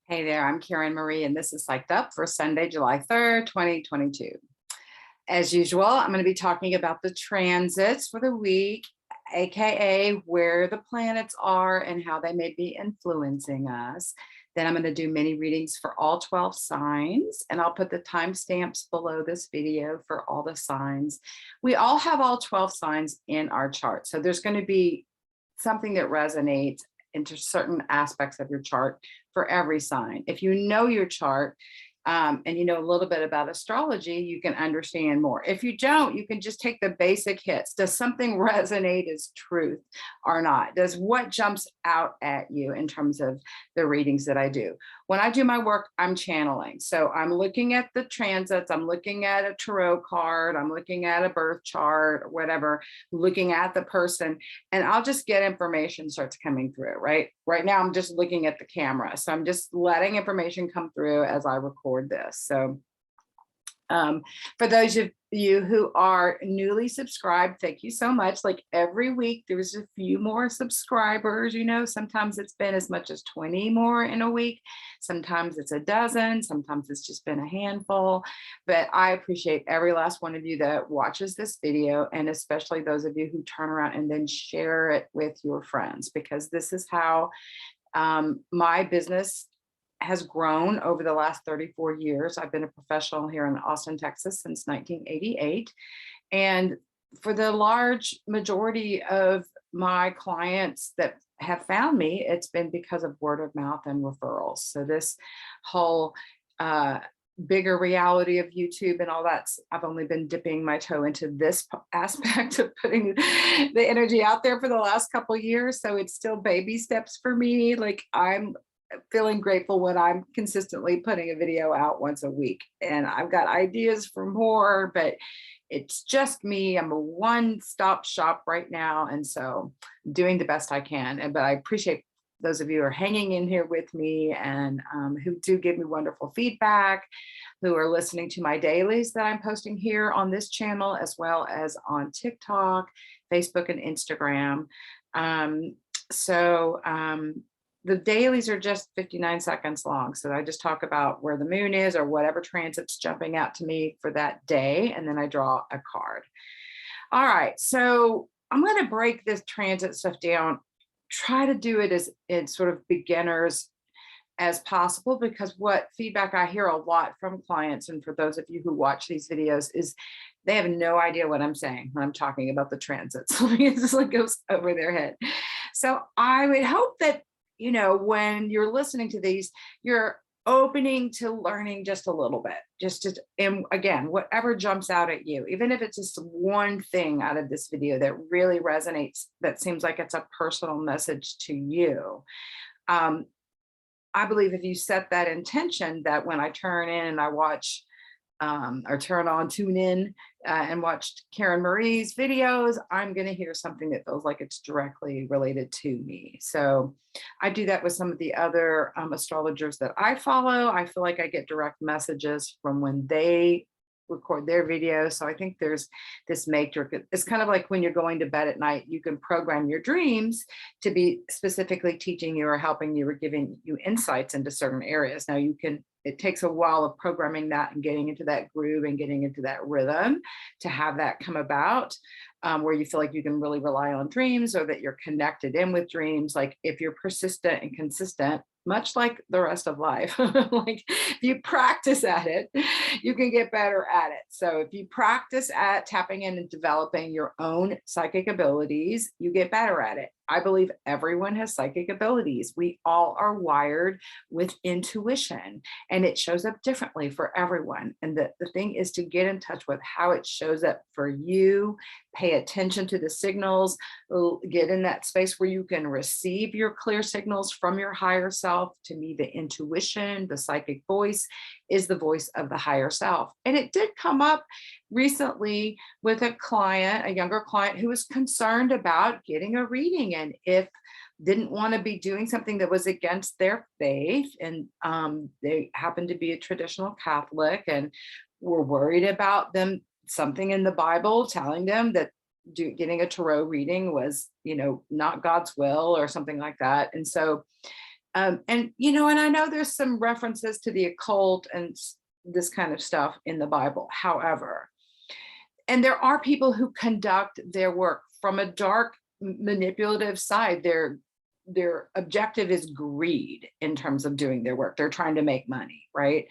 Hey there, I'm Karen Marie, and this is Psyched Up for Sunday, July 3rd, 2022. As usual, I'm going to be talking about the transits for the week, aka where the planets are and how they may be influencing us. Then I'm going to do mini readings for all 12 signs, and I'll put the timestamps below this video for all the signs. We all have all 12 signs in our chart, so there's going to be something that resonates into certain aspects of your chart for every sign. If you know your chart and you know a little bit about astrology, you can understand more. If you don't, you can just take the basic hits. Does something resonate as truth or not? Does what jumps out at you in terms of the readings that I do? When I do my work, I'm channeling. So I'm looking at the transits, I'm looking at a tarot card, I'm looking at a birth chart or whatever, looking at the person, and I'll just get information starts coming through, right? Right now, I'm just looking at the camera. So I'm just letting information come through as I record this. So for those of you who are newly subscribed, thank you so much. Like every week, there's a few more subscribers, sometimes it's been as much as 20 more in a week. Sometimes it's a dozen, sometimes it's just been a handful, but I appreciate every last one of you that watches this video, and especially those of you who turn around and then share it with your friends, because this is how my business has grown over the last 34 years. I've been a professional here in Austin, Texas since 1988. And for the large majority of my clients that have found me, it's been because of word of mouth and referrals. So this whole bigger reality of YouTube and all that, I've only been dipping my toe into this aspect of putting the energy out there for the last couple of years. So it's still baby steps for me. Like I'm feeling grateful when I'm consistently putting a video out once a week, and I've got ideas for more, but it's just me. I'm a one-stop shop right now, and so I'm doing the best I can. But I appreciate those of you who are hanging in here with me and who do give me wonderful feedback, who are listening to my dailies that I'm posting here on this channel, as well as on TikTok, Facebook, and Instagram. The dailies are just 59 seconds long. So I just talk about where the moon is or whatever transit's jumping out to me for that day. And then I draw a card. All right. So I'm going to break this transit stuff down, try to do it as in sort of beginners as possible, because what feedback I hear a lot from clients, and for those of you who watch these videos, is they have no idea what I'm saying when I'm talking about the transits. It just like goes over their head. So I would hope that when you're listening to these, you're opening to learning just a little bit, and again, whatever jumps out at you, even if it's just one thing out of this video that really resonates, that seems like it's a personal message to you. I believe if you set that intention, that when I turn in and I watch or tune in and watch Karen Marie's videos, I'm going to hear something that feels like it's directly related to me. So I do that with some of the other astrologers that I follow. I feel like I get direct messages from when they record their videos. So I think there's this matrix. It's kind of like when you're going to bed at night, you can program your dreams to be specifically teaching you or helping you or giving you insights into certain areas. Now it takes a while of programming that and getting into that groove and getting into that rhythm to have that come about, where you feel like you can really rely on dreams, or that you're connected in with dreams. Like if you're persistent and consistent, much like the rest of life, like if you practice at it, you can get better at it. So if you practice at tapping in and developing your own psychic abilities, you get better at it. I believe everyone has psychic abilities. We all are wired with intuition, and it shows up differently for everyone. And the thing is to get in touch with how it shows up for you, pay attention to the signals, get in that space where you can receive your clear signals from your higher self. To me, the intuition, the psychic voice, is the voice of the higher self. And it did come up recently with a client, a younger client, who was concerned about getting a reading, and if didn't want to be doing something that was against their faith. And they happened to be a traditional Catholic and were worried about something in the Bible telling them that getting a tarot reading was, not God's will or something like that. And so And, and I know there's some references to the occult and this kind of stuff in the Bible. However, and there are people who conduct their work from a dark manipulative side. Their objective is greed in terms of doing their work. They're trying to make money, right?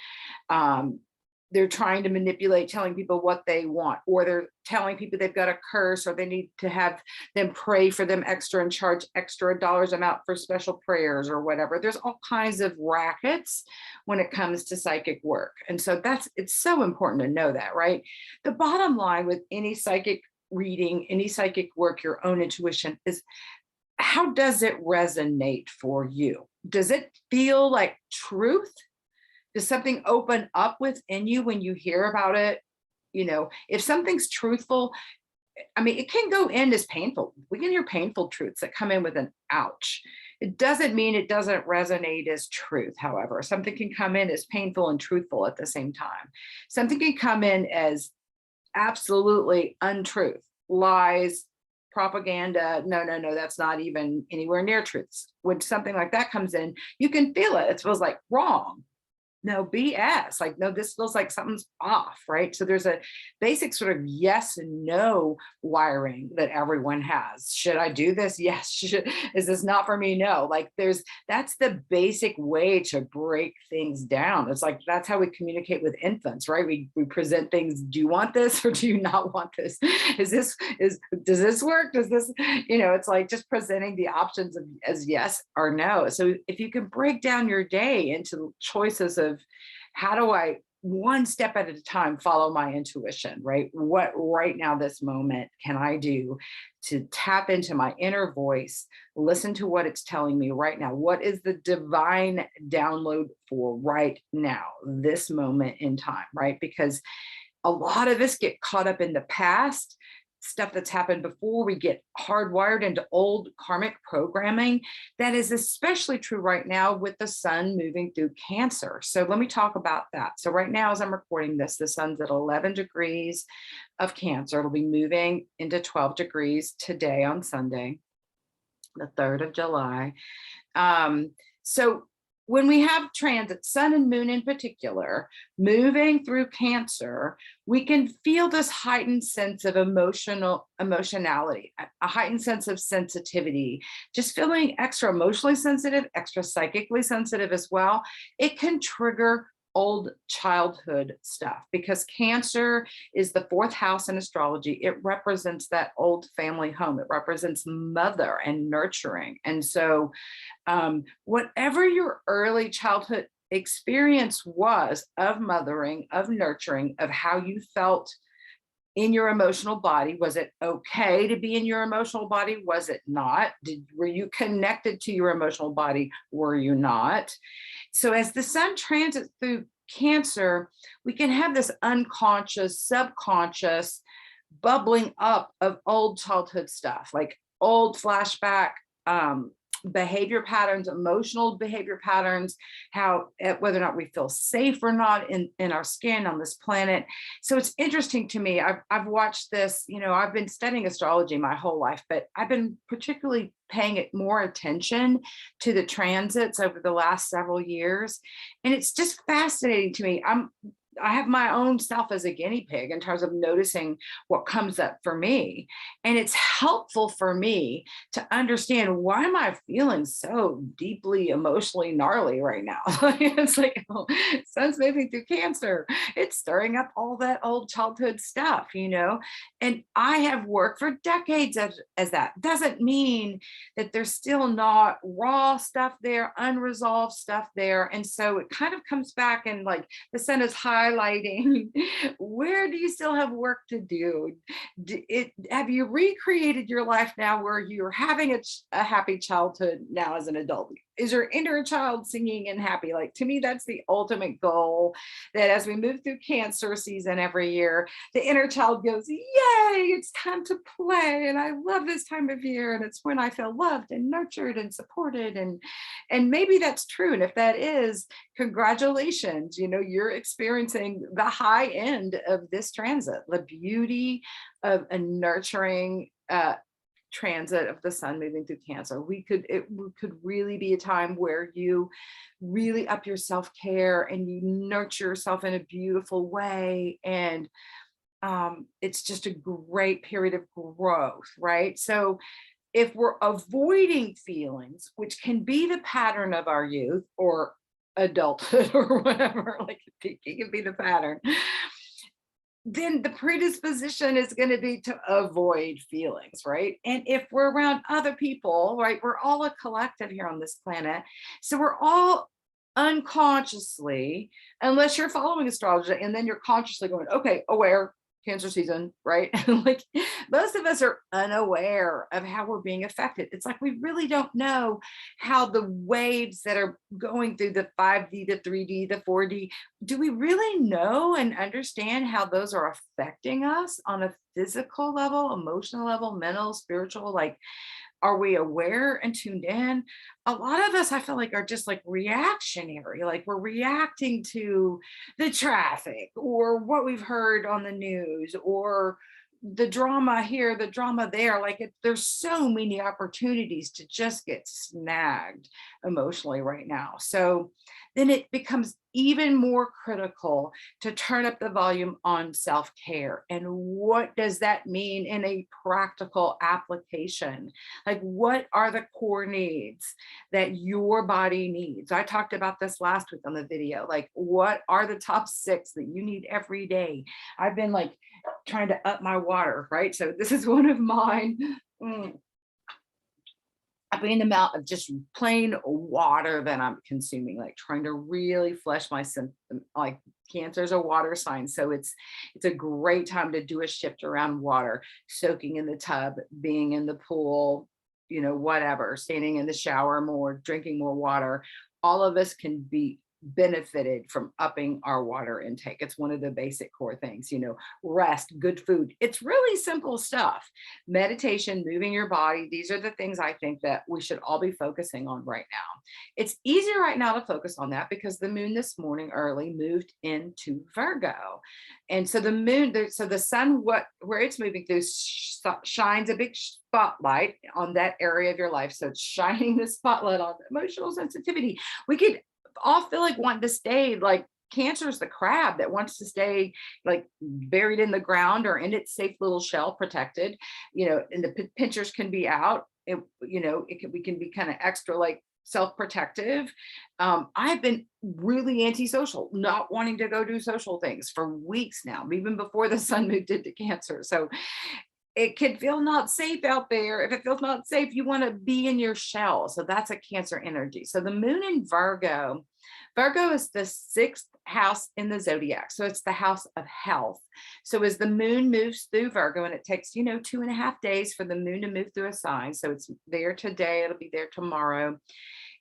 They're trying to manipulate, telling people what they want, or they're telling people they've got a curse, or they need to have them pray for them extra and charge extra dollars amount for special prayers or whatever. There's all kinds of rackets when it comes to psychic work. And so it's so important to know that, right? The bottom line with any psychic reading, any psychic work, your own intuition is, how does it resonate for you? Does it feel like truth? Does something open up within you when you hear about it? If something's truthful, I mean, it can go in as painful. We can hear painful truths that come in with an ouch. It doesn't mean it doesn't resonate as truth. However, something can come in as painful and truthful at the same time. Something can come in as absolutely untruth, lies, propaganda. No, that's not even anywhere near truths. When something like that comes in, you can feel it. It feels like wrong. No, BS. Like, no, this feels like something's off, right? So there's a basic sort of yes and no wiring that everyone has. Should I do this? Yes. Is this not for me? No. Like, that's the basic way to break things down. It's like, that's how we communicate with infants, right? We present things. Do you want this or do you not want this? Does this work? Does this, it's like just presenting the options as yes or no. So if you can break down your day into choices of, how do I, one step at a time, follow my intuition, right? What right now, this moment, can I do to tap into my inner voice, listen to what it's telling me right now? What is the divine download for right now, this moment in time, right? Because a lot of us get caught up in the past, stuff that's happened before. We get hardwired into old karmic programming. That is especially true right now with the sun moving through Cancer. So let me talk about that. So right now, as I'm recording this, the sun's at 11 degrees of Cancer. It'll be moving into 12 degrees today on Sunday, the 3rd of July. So when we have transit, sun and moon in particular, moving through Cancer, we can feel this heightened sense of emotionality, a heightened sense of sensitivity, just feeling extra emotionally sensitive, extra psychically sensitive as well. It can trigger old childhood stuff because Cancer is the 4th house in astrology. It represents that old family home. It represents mother and nurturing. And so whatever your early childhood experience was of mothering, of nurturing, of how you felt in your emotional body, was it okay to be in your emotional body? Was it not? Were you connected to your emotional body? Were you not? So as the sun transits through Cancer, we can have this unconscious, subconscious bubbling up of old childhood stuff, like old flashback behavior patterns, emotional behavior patterns, how whether or not we feel safe or not in our skin on this planet. So it's interesting to me. I've watched this, I've been studying astrology my whole life, but I've been particularly paying it more attention to the transits over the last several years. And it's just fascinating to me. I have my own self as a guinea pig in terms of noticing what comes up for me. And it's helpful for me to understand, why am I feeling so deeply emotionally gnarly right now? It's like, sun's moving through Cancer. It's stirring up all that old childhood stuff, and I have worked for decades as that. Doesn't mean that there's still not raw stuff there, unresolved stuff there. And so it kind of comes back and like the sun is highlighting, where do you still have work to do? Have you recreated your life now where you're having a happy childhood now as an adult? Is your inner child singing and happy? Like, to me, that's the ultimate goal, that as we move through Cancer season every year, the inner child goes, yay, it's time to play. And I love this time of year. And it's when I feel loved and nurtured and supported. And maybe that's true. And if that is, congratulations, you're experiencing the high end of this transit, the beauty of a nurturing, transit of the sun moving through Cancer. It could really be a time where you really up your self-care and you nurture yourself in a beautiful way. And it's just a great period of growth, right? So if we're avoiding feelings, which can be the pattern of our youth or adulthood or whatever, like it can be the pattern, then the predisposition is going to be to avoid feelings, right? And if we're around other people, right, we're all a collective here on this planet. So we're all unconsciously, unless you're following astrology and then you're consciously going, okay, aware, Cancer season, right? Like most of us are unaware of how we're being affected. It's like we really don't know how the waves that are going through the 5D, the 3D, the 4D, do we really know and understand how those are affecting us on a physical level, emotional level, mental, spiritual? Like, are we aware and tuned in? A lot of us, I feel like, are just like reactionary, like we're reacting to the traffic or what we've heard on the news or the drama here, the drama there. Like there's so many opportunities to just get snagged emotionally right now. So then it becomes even more critical to turn up the volume on self-care. And what does that mean in a practical application? Like, what are the core needs that your body needs? I talked about this last week on the video. Like, what are the top 6 that you need every day? I've been like trying to up my water, right? So this is one of mine. I mean, the amount of just plain water that I'm consuming, like trying to really flesh my symptom, like Cancer is a water sign. So it's a great time to do a shift around water, soaking in the tub, being in the pool, whatever, standing in the shower more, drinking more water. All of us can be benefited from upping our water intake. It's one of the basic core things, rest, good food. It's really simple stuff. Meditation, moving your body. These are the things I think that we should all be focusing on right now. It's easier right now to focus on that because the moon this morning early moved into Virgo. And so the moon, so the sun, where it's moving through shines a big spotlight on that area of your life. So it's shining the spotlight on emotional sensitivity. We could all feel like wanting to stay like Cancer is the crab that wants to stay like buried in the ground or in its safe little shell, protected, and the pinchers can be out. We can be kind of extra like self-protective. I've been really antisocial, not wanting to go do social things for weeks now, even before the sun moved into Cancer. So it could feel not safe out there. If it feels not safe, you want to be in your shell. So that's a Cancer energy. So the moon in Virgo is the 6th house in the zodiac. So it's the house of health. So as the moon moves through Virgo, and it takes, 2.5 days for the moon to move through a sign. So it's there today, it'll be there tomorrow.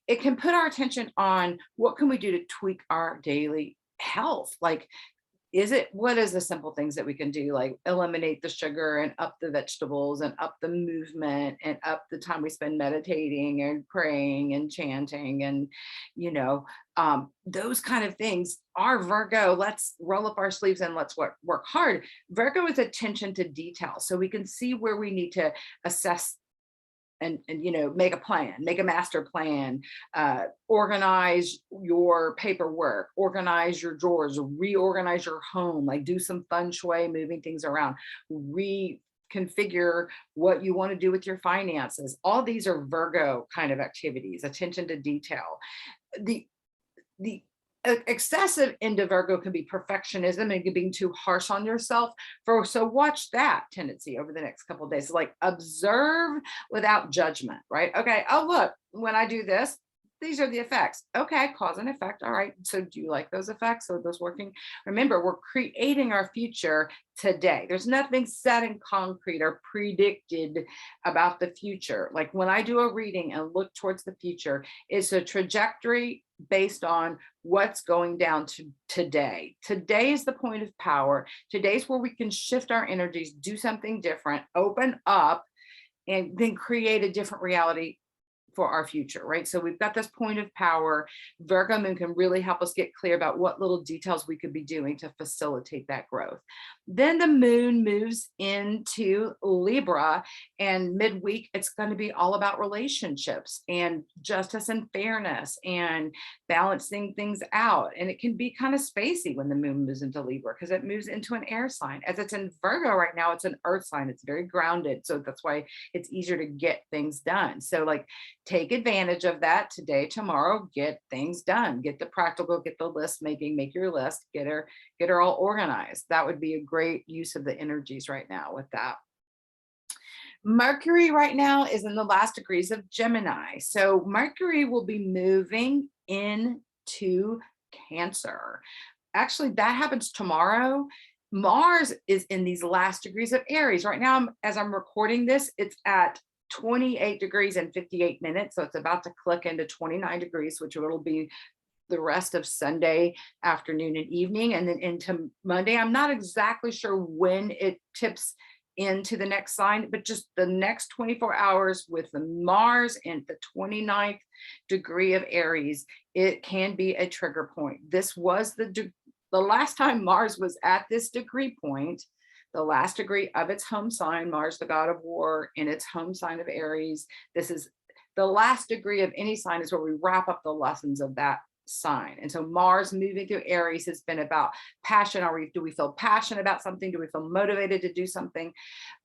It can put our attention on what can we do to tweak our daily health? Like, what is the simple things that we can do, like eliminate the sugar and up the vegetables and up the movement and up the time we spend meditating and praying and chanting and, those kind of things are Virgo. Let's roll up our sleeves and let's work hard. Virgo is attention to detail. So we can see where we need to assess and make a plan, make a master plan, organize your paperwork, organize your drawers, reorganize your home, like do some feng shui, moving things around, reconfigure what you want to do with your finances. All these are Virgo kind of activities, attention to detail. The excessive into Virgo can be perfectionism and being too harsh on yourself. So watch that tendency over the next couple of days. Like observe without judgment, right? Okay. Oh, look, when I do this, these are the effects. Okay, cause and effect. All right. So do you like those effects? Are those working? Remember, we're creating our future today. There's nothing set in concrete or predicted about the future. Like when I do a reading and look towards the future, it's a trajectory based on what's going down to today. Today is the point of power. Today's where we can shift our energies, do something different, open up, and then create a different reality for our future, right? So we've got this point of power. Virgo moon can really help us get clear about what little details we could be doing to facilitate that growth. Then the moon moves into Libra, and midweek, it's going to be all about relationships and justice and fairness and balancing things out. And it can be kind of spacey when the moon moves into Libra because it moves into an air sign. As it's in Virgo right now, it's an earth sign. It's very grounded. So that's why it's easier to get things done. So like, take advantage of that today, tomorrow, get things done, get the practical, get the list making, make your list, get her all organized. That would be a great use of the energies right now with that. Mercury right now is in the last degrees of Gemini. So Mercury will be moving into Cancer. Actually, that happens tomorrow. Mars is in these last degrees of Aries. Right now, as I'm recording this, it's at 28 degrees and 58 minutes. So it's about to click into 29 degrees, which will be the rest of Sunday afternoon and evening. And then into Monday, I'm not exactly sure when it tips into the next sign, but just the next 24 hours with the Mars in the 29th degree of Aries, it can be a trigger point. This was the last time Mars was at this degree point, the last degree of its home sign, Mars, the god of war, in its home sign of Aries. This is the last degree of any sign, is where we wrap up the lessons of that sign. And so Mars moving through Aries has been about passion. Do we feel passionate about something? Do we feel motivated to do something?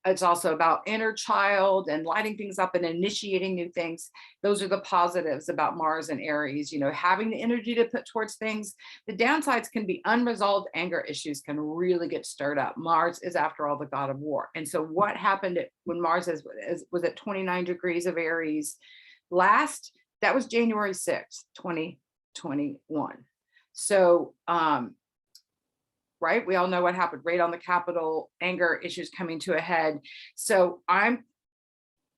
It's also about inner child and lighting things up and initiating new things. Those are the positives about Mars and Aries, having the energy to put towards things. The downsides can be unresolved anger issues can really get stirred up. Mars is, after all, the god of war. And so what happened when Mars was at 29 degrees of Aries last? That was January 6th, 2021. So, right, we all know what happened, right on the Capitol, anger issues coming to a head. So I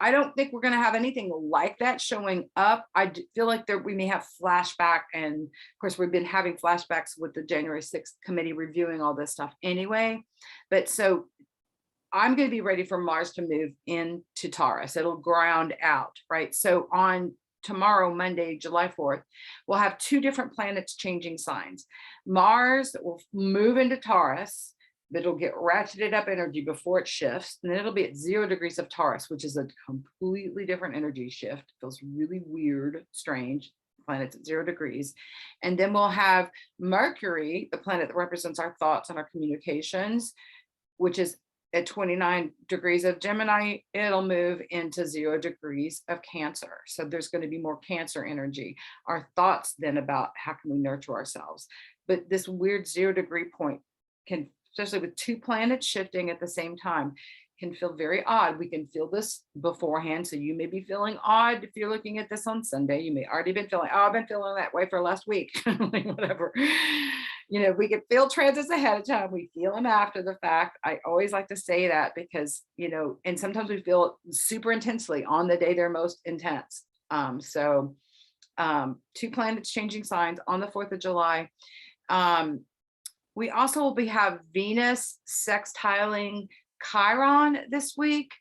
don't think we're going to have anything like that showing up. I feel like we may have flashback, and of course we've been having flashbacks with the January 6th committee reviewing all this stuff anyway. But so I'm going to be ready for Mars to move into Taurus. It'll ground out, right? So on tomorrow, Monday, July 4th, we'll have two different planets changing signs. Mars will move into Taurus, but it'll get ratcheted up energy before it shifts. And then it'll be at 0 degrees of Taurus, which is a completely different energy shift. It feels really weird, strange. Planets at 0 degrees. And then we'll have Mercury, the planet that represents our thoughts and our communications, which is at 29 degrees of Gemini. It'll move into 0 degrees of Cancer. So there's going to be more Cancer energy. Our thoughts then about how can we nurture ourselves. But this weird 0 degree point can, especially with two planets shifting at the same time, can feel very odd. We can feel this beforehand. So you may be feeling odd if you're looking at this on Sunday. You may already been feeling, I've been feeling that way for last week, like whatever. We can feel transits ahead of time. We feel them after the fact. I always like to say that because, and sometimes we feel it super intensely on the day they're most intense. Two planets changing signs on the 4th of July. We also will have Venus sextiling Chiron this week.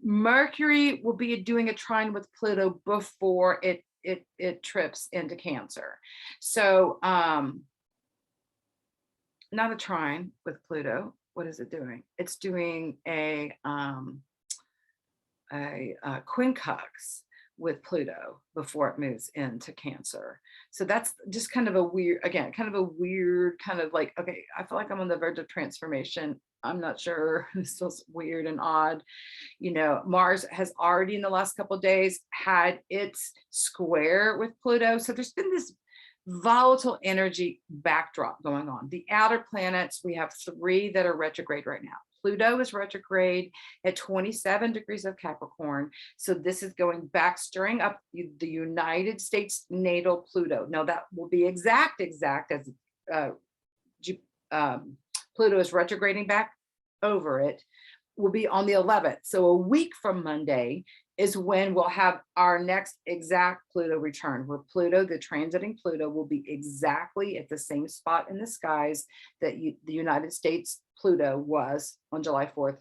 Mercury will be doing a trine with Pluto before it trips into Cancer. So not a trine with Pluto. What is it doing? It's doing a quincunx with Pluto before it moves into Cancer. So that's just kind of a weird, kind of like, okay, I feel like I'm on the verge of transformation. I'm not sure. This feels weird and odd. Mars has already in the last couple of days had its square with Pluto. So there's been this volatile energy backdrop going on. The outer planets, we have 3 that are retrograde right now. Pluto is retrograde at 27 degrees of Capricorn. So this is going back, stirring up the United States natal Pluto. Now that will be exact as Pluto is retrograding back over it, will be on the 11th. So a week from Monday is when we'll have our next exact Pluto return, where Pluto, the transiting Pluto, will be exactly at the same spot in the skies that the United States Pluto was on July 4th,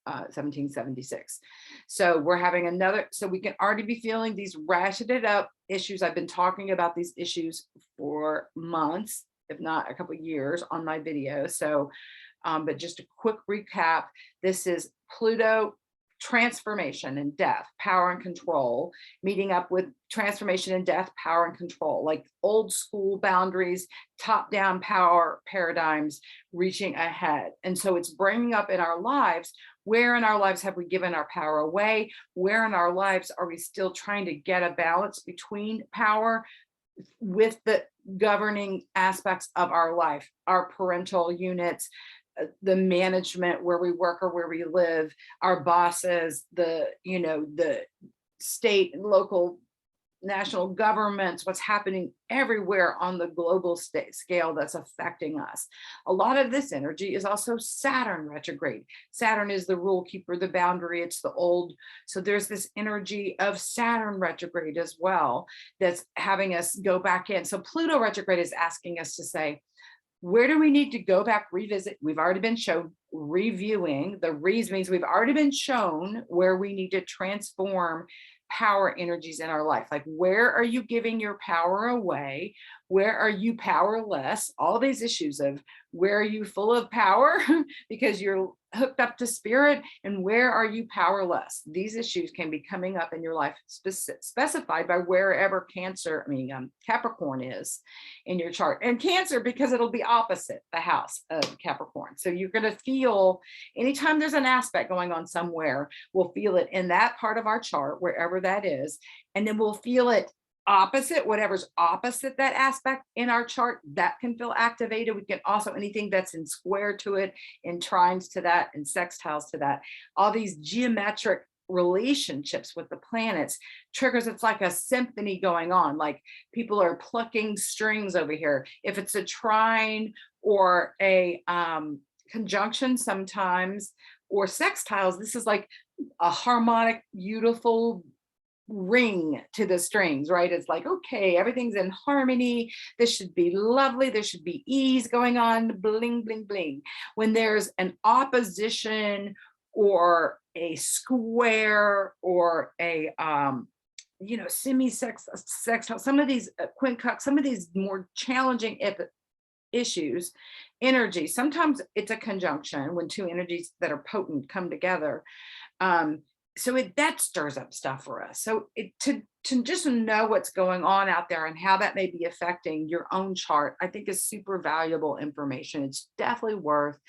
1776. So we're having another, so we can already be feeling these ratcheted up issues. I've been talking about these issues for months, if not a couple of years on my video. So, but just a quick recap, this is Pluto transformation and death, power and control, meeting up with transformation and death, power and control, like old school boundaries, top down power paradigms, reaching ahead. And so it's bringing up in our lives, where in our lives have we given our power away? Where in our lives are we still trying to get a balance between power with the governing aspects of our life, our parental units, the management where we work or where we live, our bosses, the state and local, national governments, what's happening everywhere on the global scale that's affecting us. A lot of this energy is also Saturn retrograde. Saturn is the rule keeper, the boundary, it's the old. So there's this energy of Saturn retrograde as well that's having us go back in. So Pluto retrograde is asking us to say, where do we need to go back, revisit? We've already been shown, reviewing. The reason means we've already been shown where we need to transform power energies in our life. Like, where are you giving your power away? Where are you powerless? All these issues of where are you full of power because you're hooked up to spirit, and where are you powerless? These issues can be coming up in your life, specified by wherever Capricorn is in your chart. And Cancer, because it'll be opposite the house of Capricorn. So you're going to feel, anytime there's an aspect going on somewhere, we'll feel it in that part of our chart, wherever that is. And then we'll feel it opposite, whatever's opposite that aspect in our chart, that can feel activated. We can also, anything that's in square to it, in trines to that, and sextiles to that, all these geometric relationships with the planets triggers. It's like a symphony going on, like people are plucking strings over here. If it's a trine or a conjunction sometimes, or sextiles, this is like a harmonic, beautiful ring to the strings, right? It's like, okay, everything's in harmony. This should be lovely. There should be ease going on, bling, bling, bling. When there's an opposition or a square or a semi-sextile, some of these quincunx, some of these more challenging issues, energy, sometimes it's a conjunction when two energies that are potent come together. So that stirs up stuff for us. So to just know what's going on out there and how that may be affecting your own chart, I think is super valuable information. It's definitely worth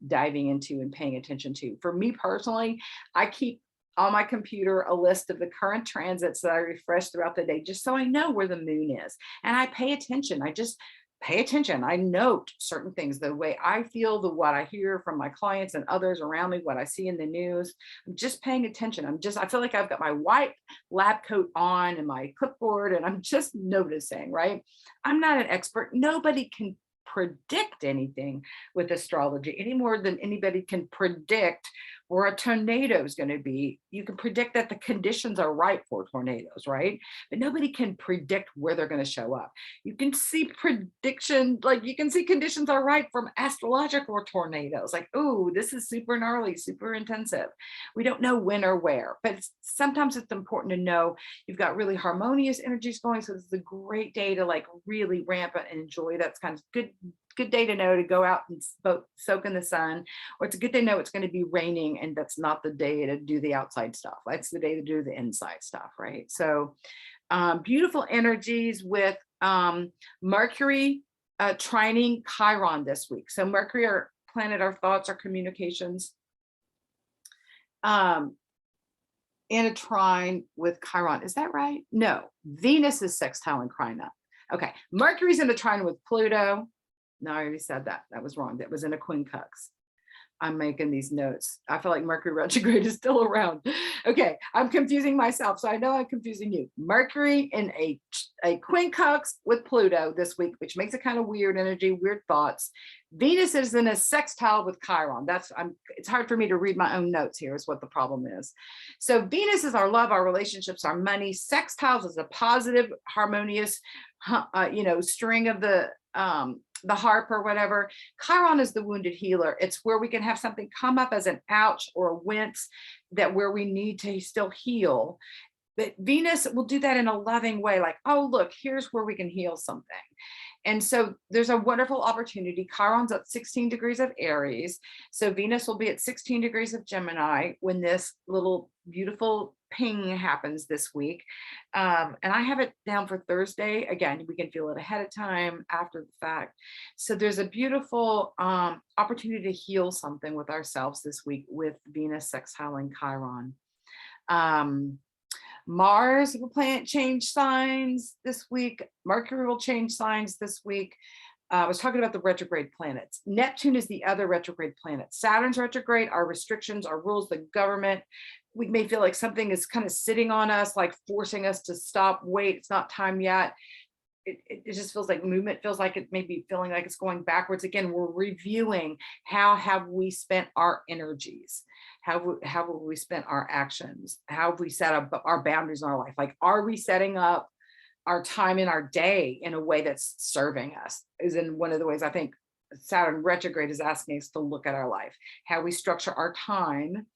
diving into and paying attention to. For me personally, I keep on my computer a list of the current transits that I refresh throughout the day, just so I know where the moon is. And I pay attention. I just pay attention. I note certain things, the way I feel, what I hear from my clients and others around me, what I see in the news. I'm just paying attention. I feel like I've got my white lab coat on and my clipboard, and I'm just noticing, right? I'm not an expert. Nobody can predict anything with astrology any more than anybody can predict where a tornado is going to be. You can predict that the conditions are right for tornadoes, right? But nobody can predict where they're going to show up. You can see prediction, like you can see conditions are right from astrological tornadoes. Like, oh, this is super gnarly, super intensive. We don't know when or where, but sometimes it's important to know you've got really harmonious energies going. So this is a great day to like really ramp it and enjoy. That's kind of good day to know to go out and soak in the sun, or it's a good day to know it's going to be raining, and that's not the day to do the outside stuff. That's the day to do the inside stuff, right? So beautiful energies with Mercury trining Chiron this week. So Mercury, our planet, our thoughts, our communications, in a trine with Chiron. Is that right? No, Venus is sextile and Chiron. Okay, Mercury's in a trine with Pluto. No, I already said that. That was wrong. That was in a quincunx. I'm making these notes. I feel like Mercury retrograde is still around. Okay, I'm confusing myself, so I know I'm confusing you. Mercury in a quincunx with Pluto this week, which makes it kind of weird energy, weird thoughts. Venus is in a sextile with Chiron. It's hard for me to read my own notes here is what the problem is. So Venus is our love, our relationships, our money. Sextiles is a positive, harmonious, string of the the harp or whatever. Chiron is the wounded healer. It's where we can have something come up as an ouch or a wince, that where we need to still heal. But Venus will do that in a loving way, like, oh, look, here's where we can heal something. And so there's a wonderful opportunity. Chiron's at 16 degrees of Aries. So Venus will be at 16 degrees of Gemini when this little beautiful ping happens this week. And I have it down for Thursday. Again, we can feel it ahead of time, after the fact. So there's a beautiful opportunity to heal something with ourselves this week with Venus sextiling Chiron. Mars will change signs this week. Mercury will change signs this week. I was talking about the retrograde planets. Neptune is the other retrograde planet. Saturn's retrograde, our restrictions, our rules, the government. We may feel like something is kind of sitting on us, like forcing us to stop, wait, it's not time yet. It just feels like movement, feels like it may be feeling like it's going backwards. Again, we're reviewing, how have we spent our energies? How have we spent our actions? How have we set up our boundaries in our life? Like, are we setting up our time in our day in a way that's serving us? Is in one of the ways I think Saturn retrograde is asking us to look at our life, how we structure our time,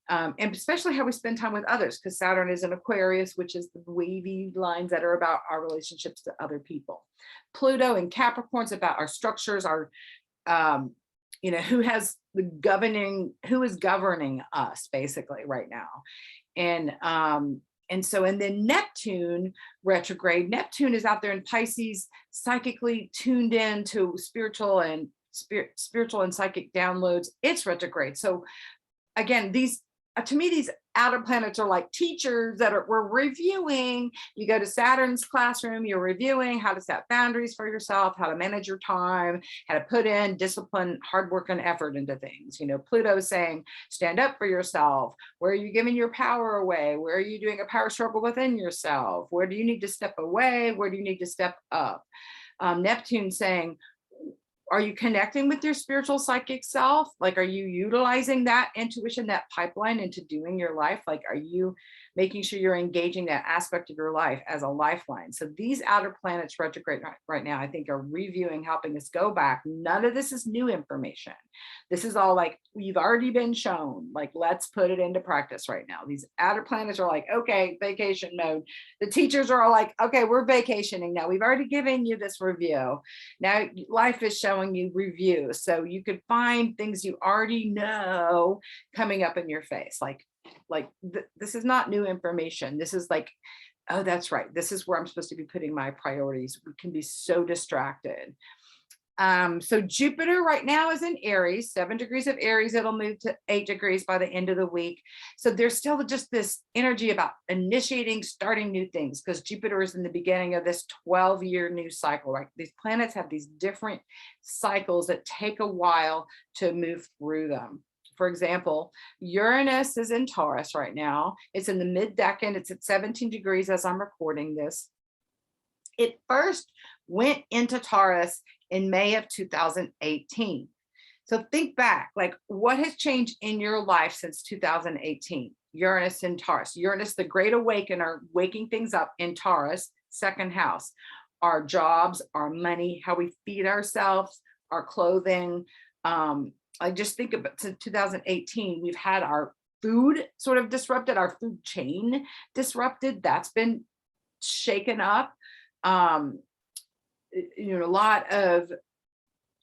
and especially how we spend time with others, because Saturn is in Aquarius, which is the wavy lines that are about our relationships to other people. Pluto in Capricorn is about our structures, our who is governing us basically right now. And then Neptune retrograde. Neptune is out there in Pisces, psychically tuned in to spiritual and psychic downloads. It's retrograde. So again, to me, these outer planets are like teachers that we're reviewing. You go to Saturn's classroom, you're reviewing how to set boundaries for yourself, how to manage your time, how to put in discipline, hard work, and effort into things. Pluto is saying, stand up for yourself. Where are you giving your power away? Where are you doing a power struggle within yourself? Where do you need to step away? Where do you need to step up? Neptune saying, are you connecting with your spiritual psychic self? Like, are you utilizing that intuition, that pipeline into doing your life? Like, are you making sure you're engaging that aspect of your life as a lifeline? So these outer planets retrograde right now, I think, are reviewing, helping us go back. None of this is new information. This is all like, we've already been shown, like, let's put it into practice right now. These outer planets are like, okay, vacation mode. The teachers are all like, okay, we're vacationing now. We've already given you this review. Now life is showing you review. So you could find things you already know coming up in your face. This is not new information. This is like, oh, that's right. This is where I'm supposed to be putting my priorities. We can be so distracted. So Jupiter right now is in Aries, 7 degrees of Aries. It'll move to 8 degrees by the end of the week. So there's still just this energy about initiating, starting new things, because Jupiter is in the beginning of this 12-year new cycle, right? These planets have these different cycles that take a while to move through them. For example, Uranus is in Taurus right now. It's in the mid-decan. It's at 17 degrees as I'm recording this. It first went into Taurus in May of 2018. So think back, like, what has changed in your life since 2018? Uranus in Taurus. Uranus, the great awakener, waking things up in Taurus, second house. Our jobs, our money, how we feed ourselves, our clothing. I just think about since 2018, we've had our food sort of disrupted, our food chain disrupted. That's been shaken up. A lot of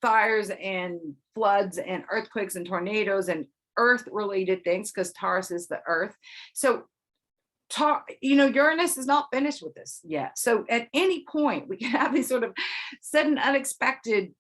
fires and floods and earthquakes and tornadoes and earth related things, because Taurus is the earth. So Uranus is not finished with this yet. So at any point we can have these sort of sudden unexpected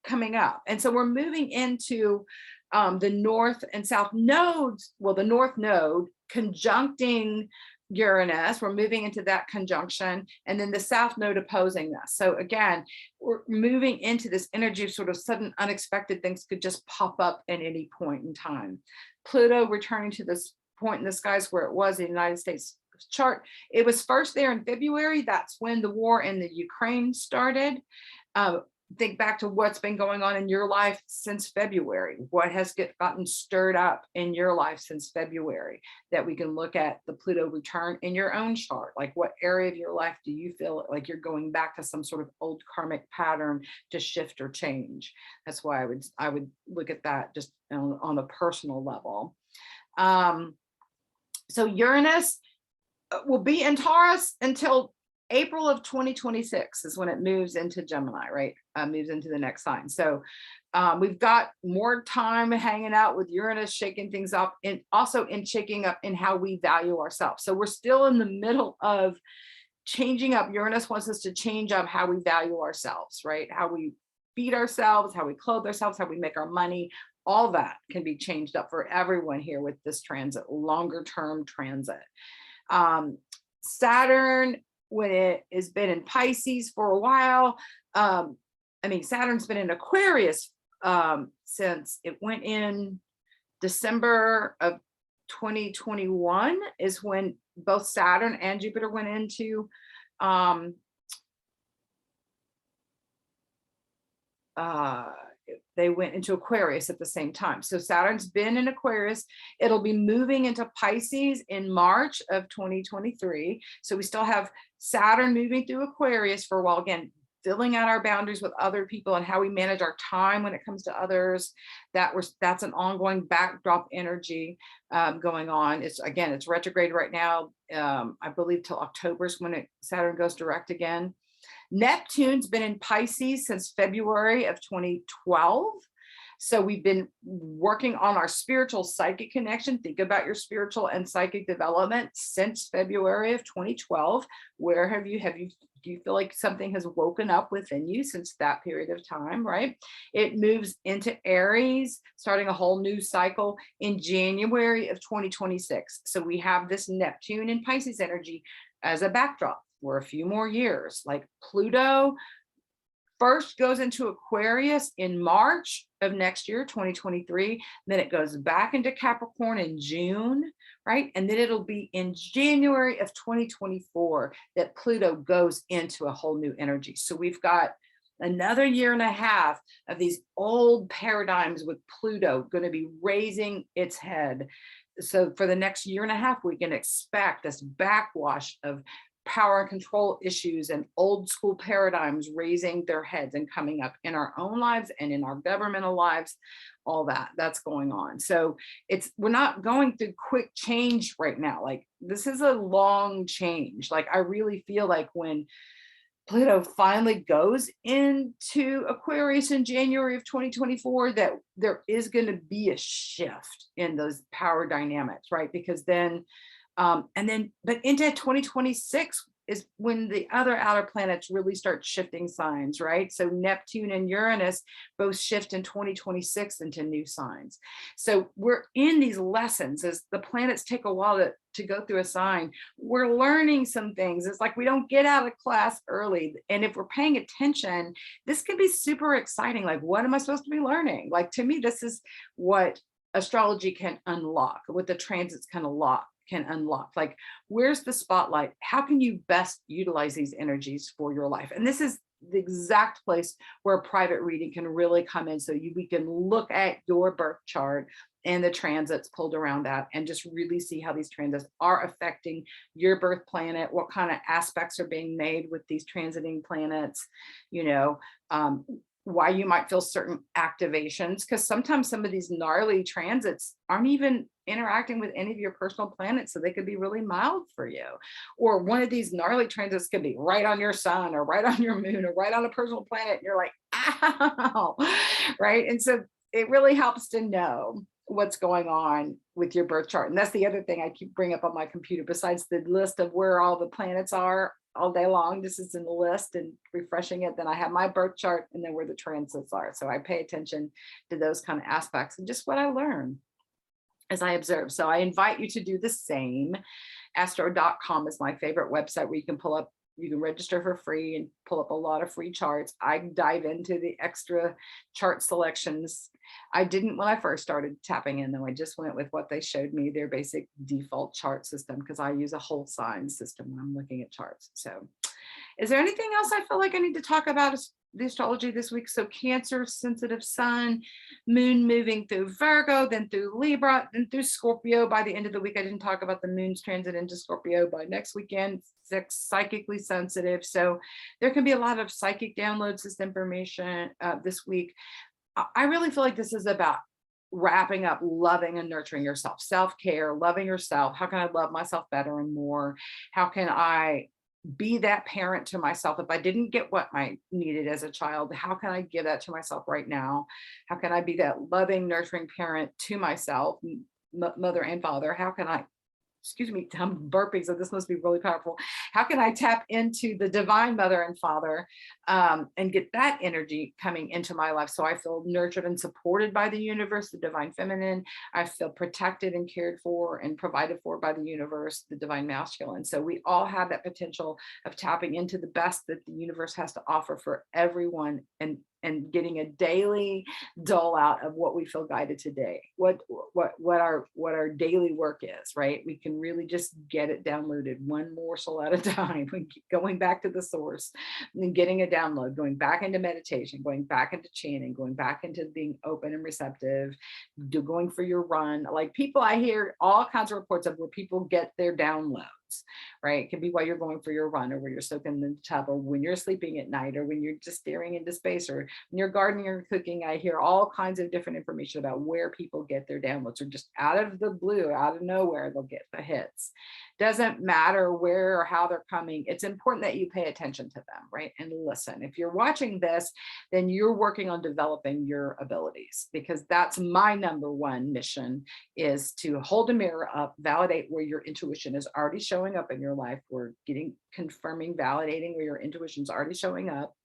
coming up. And so we're moving into the north and south nodes. Well, the north node conjuncting Uranus, we're moving into that conjunction, and then the south node opposing us. So again, we're moving into this energy of sort of sudden unexpected things could just pop up at any point in time. Pluto returning to this point in the skies where it was in the United States chart. It was first there in February. That's when the war in the Ukraine started. think back to what's been going on in your life since February. What has gotten stirred up in your life since February that we can look at the Pluto return in your own chart? Like, what area of your life do you feel like you're going back to some sort of old karmic pattern to shift or change? That's why I would look at that just on a personal level. So Uranus will be in Taurus until April of 2026 is when it moves into Gemini, right? Moves into the next sign. So we've got more time hanging out with Uranus, shaking things up, and also in shaking up in how we value ourselves. So we're still in the middle of changing up. Uranus wants us to change up how we value ourselves, right? How we feed ourselves, how we clothe ourselves, how we make our money. All that can be changed up for everyone here with this transit, longer term transit. Saturn, when it has been in Pisces for a while, Saturn's been in Aquarius since it went in December of 2021 is when both Saturn and Jupiter went into they went into Aquarius at the same time. So Saturn's been in Aquarius. It'll be moving into Pisces in March of 2023. So we still have Saturn moving through Aquarius for a while, again, filling out our boundaries with other people and how we manage our time when it comes to others. That's an ongoing backdrop energy going on. It's retrograde right now. I believe till October is when Saturn goes direct again. Neptune's been in Pisces since February of 2012. So we've been working on our spiritual psychic connection. Think about your spiritual and psychic development since February of 2012. Where do you feel like something has woken up within you since that period of time, right? It moves into Aries, starting a whole new cycle in January of 2026. So we have this Neptune and Pisces energy as a backdrop for a few more years. Like Pluto first goes into Aquarius in March of next year, 2023. Then it goes back into Capricorn in June, right? And then it'll be in January of 2024 that Pluto goes into a whole new energy. So we've got another year and a half of these old paradigms with Pluto going to be raising its head. So for the next year and a half, we can expect this backwash of power and control issues and old school paradigms raising their heads and coming up in our own lives and in our governmental lives. All that's going on. So we're not going through quick change right now. Like, this is a long change. Like, I really feel like when Pluto finally goes into Aquarius in January of 2024, that there is going to be a shift in those power dynamics, right? Because then but into 2026 is when the other outer planets really start shifting signs, right? So Neptune and Uranus both shift in 2026 into new signs. So we're in these lessons as the planets take a while to go through a sign. We're learning some things. It's like we don't get out of class early. And if we're paying attention, this can be super exciting. Like, what am I supposed to be learning? Like, to me, this is what astrology can unlock, what the transits can unlock. Like, where's the spotlight? How can you best utilize these energies for your life? And this is the exact place where a private reading can really come in. So we can look at your birth chart and the transits pulled around that and just really see how these transits are affecting your birth planet, what kind of aspects are being made with these transiting planets, why you might feel certain activations, because sometimes some of these gnarly transits aren't even interacting with any of your personal planets, so they could be really mild for you. Or one of these gnarly transits could be right on your sun or right on your moon or right on a personal planet, and you're like, ow, right? And so it really helps to know what's going on with your birth chart. And that's the other thing I keep bringing up on my computer, besides the list of where all the planets are all day long. This is in the list and refreshing it. Then I have my birth chart and then where the transits are. So I pay attention to those kind of aspects and just what I learn as I observe. So I invite you to do the same. Astro.com is my favorite website where you can register for free and pull up a lot of free charts. I dive into the extra chart selections. I didn't when I first started tapping in, though. I just went with what they showed me, their basic default chart system, because I use a whole sign system when I'm looking at charts. So is there anything else I feel like I need to talk about the astrology this week. So Cancer, sensitive sun, moon moving through Virgo, then through Libra, then through Scorpio. By the end of the week, I didn't talk about the moon's transit into Scorpio. By next weekend, psychically sensitive. So there can be a lot of psychic downloads, this information this week. I really feel like this is about wrapping up loving and nurturing yourself, self-care, loving yourself. How can I love myself better and more? How can I be that parent to myself? If I didn't get what I needed as a child, how can I give that to myself right now? How can I be that loving, nurturing parent to myself, mother and father? How can I, excuse me, I'm burping, so this must be really powerful. How can I tap into the divine mother and father and get that energy coming into my life so I feel nurtured and supported by the universe, the divine feminine. I feel protected and cared for and provided for by the universe, the divine masculine. So we all have that potential of tapping into the best that the universe has to offer for everyone, and getting a daily dole out of what we feel guided today, what our daily work is, right? We can really just get it downloaded one morsel at a time. We keep going back to the source and getting a download, going back into meditation, going back into chanting, going back into being open and receptive, going for your run. Like, people, I hear all kinds of reports of where people get their downloads, right? It can be while you're going for your run, or when you're soaking in the tub, or when you're sleeping at night, or when you're just staring into space, or when you're gardening or cooking. I hear all kinds of different information about where people get their downloads, or just out of the blue, out of nowhere, they'll get the hits. Doesn't matter where or how they're coming. It's important that you pay attention to them, right? And listen. If you're watching this, then you're working on developing your abilities, because that's my number one mission, is to hold a mirror up, validate where your intuition is already showing up in your life. We're confirming, validating where your intuition is already showing up,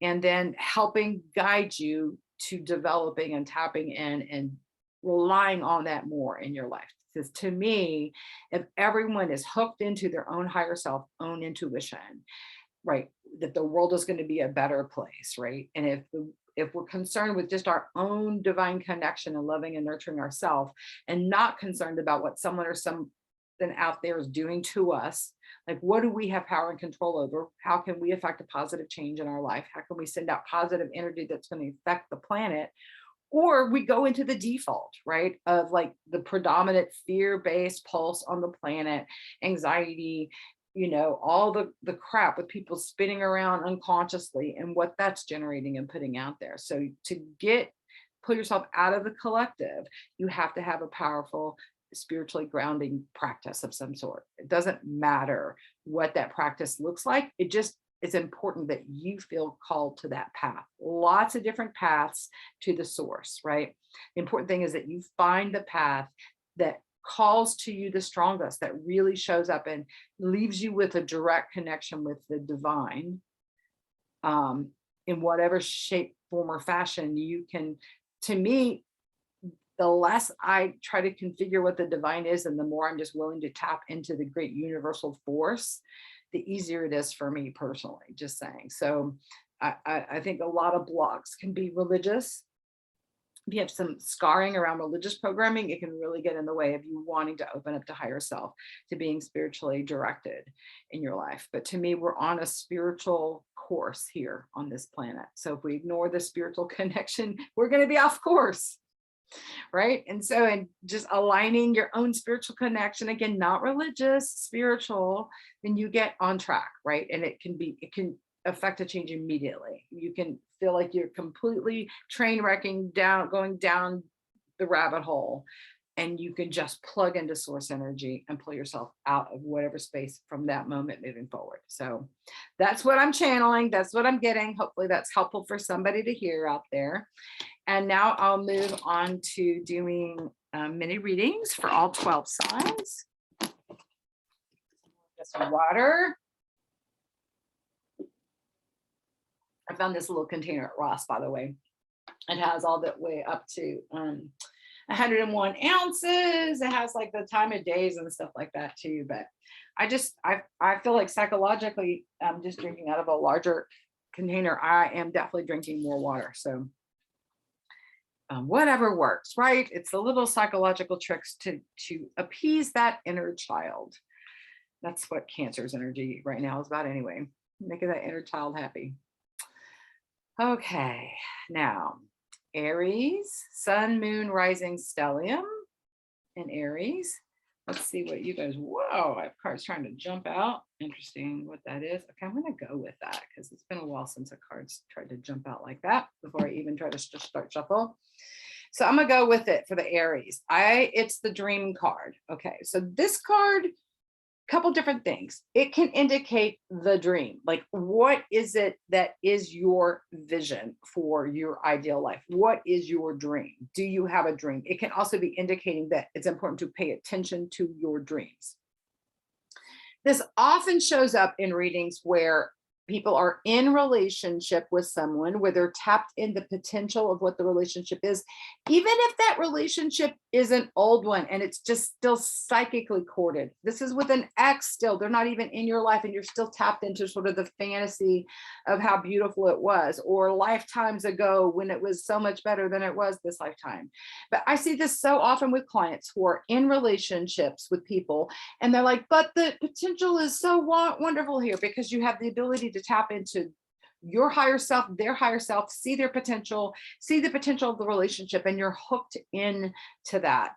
and then helping guide you to developing and tapping in and relying on that more in your life. Because to me, if everyone is hooked into their own higher self, own intuition, right, that the world is going to be a better place, right? And if we're concerned with just our own divine connection and loving and nurturing ourselves, and not concerned about what someone or something out there is doing to us, like, what do we have power and control over? How can we affect a positive change in our life? How can we send out positive energy that's going to affect the planet? Or we go into the default, right, of like the predominant fear-based pulse on the planet, anxiety, all the crap with people spinning around unconsciously, and what that's generating and putting out there. So to pull yourself out of the collective, you have to have a powerful, spiritually grounding practice of some sort. It doesn't matter what that practice looks like. It's important that you feel called to that path. Lots of different paths to the source, right? The important thing is that you find the path that calls to you the strongest, that really shows up and leaves you with a direct connection with the divine, in whatever shape, form, or fashion you can. To me, the less I try to configure what the divine is, and the more I'm just willing to tap into the great universal force, the easier it is for me personally, just saying. So I think a lot of blocks can be religious. If you have some scarring around religious programming, it can really get in the way of you wanting to open up to higher self, to being spiritually directed in your life. But to me, we're on a spiritual course here on this planet. So if we ignore the spiritual connection, we're going to be off course. Right. And so, and just aligning your own spiritual connection, again, not religious, spiritual, then you get on track. Right. And it can affect a change immediately. You can feel like you're completely train wrecking going down the rabbit hole, and you can just plug into source energy and pull yourself out of whatever space from that moment moving forward. So that's what I'm channeling. That's what I'm getting. Hopefully that's helpful for somebody to hear out there. And now I'll move on to doing mini readings for all 12 signs. Just some water. I found this little container at Ross, by the way. It has all the way up to 101 ounces. It has like the time of days and stuff like that too. But I feel like psychologically, just drinking out of a larger container, I am definitely drinking more water. So whatever works, right? It's the little psychological tricks to appease that inner child. That's what Cancer's energy right now is about anyway. Making that inner child happy. Okay, now Aries, Sun, Moon, Rising, Stellium in Aries. Let's see what you guys, whoa, I have cards trying to jump out. Interesting what that is. Okay, I'm going to go with that because it's been a while since a card's tried to jump out like that before I even try to just start shuffle. So I'm going to go with it for the Aries. It's the dream card. Okay, so this card, couple different things. It can indicate the dream. Like, what is it that is your vision for your ideal life? What is your dream? Do you have a dream? It can also be indicating that it's important to pay attention to your dreams. This often shows up in readings where people are in relationship with someone, where they're tapped in the potential of what the relationship is, even if that relationship is an old one and it's just still psychically corded. This is with an ex still, they're not even in your life and you're still tapped into sort of the fantasy of how beautiful it was, or lifetimes ago when it was so much better than it was this lifetime. But I see this so often with clients who are in relationships with people and they're like, but the potential is so wonderful here, because you have the ability to tap into your higher self, their higher self, see their potential, see the potential of the relationship, and you're hooked into that.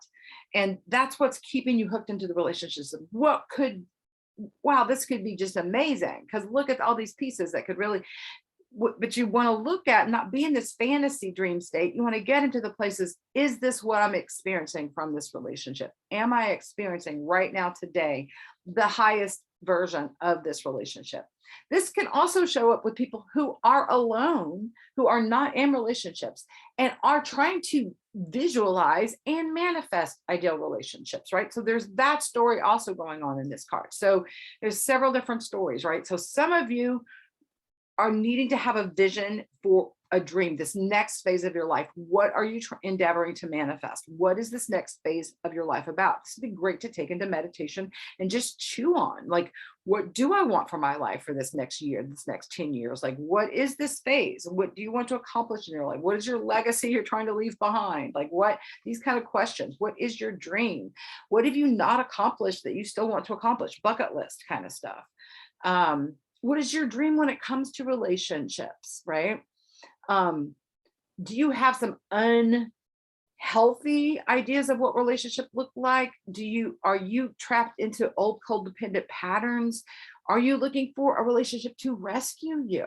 And that's what's keeping you hooked into the relationships. Wow, this could be just amazing, because look at all these pieces that could really, but you want to look at, not be in this fantasy dream state. You want to get into the places, is this what I'm experiencing from this relationship? Am I experiencing right now today the highest version of this relationship? This can also show up with people who are alone, who are not in relationships, and are trying to visualize and manifest ideal relationships, right? So there's that story also going on in this card. So there's several different stories, right? So some of you are needing to have a vision for a dream, this next phase of your life. What are you endeavoring to manifest? What is this next phase of your life about? This would be great to take into meditation and just chew on. Like, what do I want for my life for this next year, this next 10 years? Like, what is this phase? What do you want to accomplish in your life? What is your legacy you're trying to leave behind? Like, what, these kind of questions. What is your dream? What have you not accomplished that you still want to accomplish? Bucket list kind of stuff. What is your dream when it comes to relationships, right? Do you have some unhealthy ideas of what relationship look like? Are you trapped into old codependent patterns? Are you looking for a relationship to rescue you?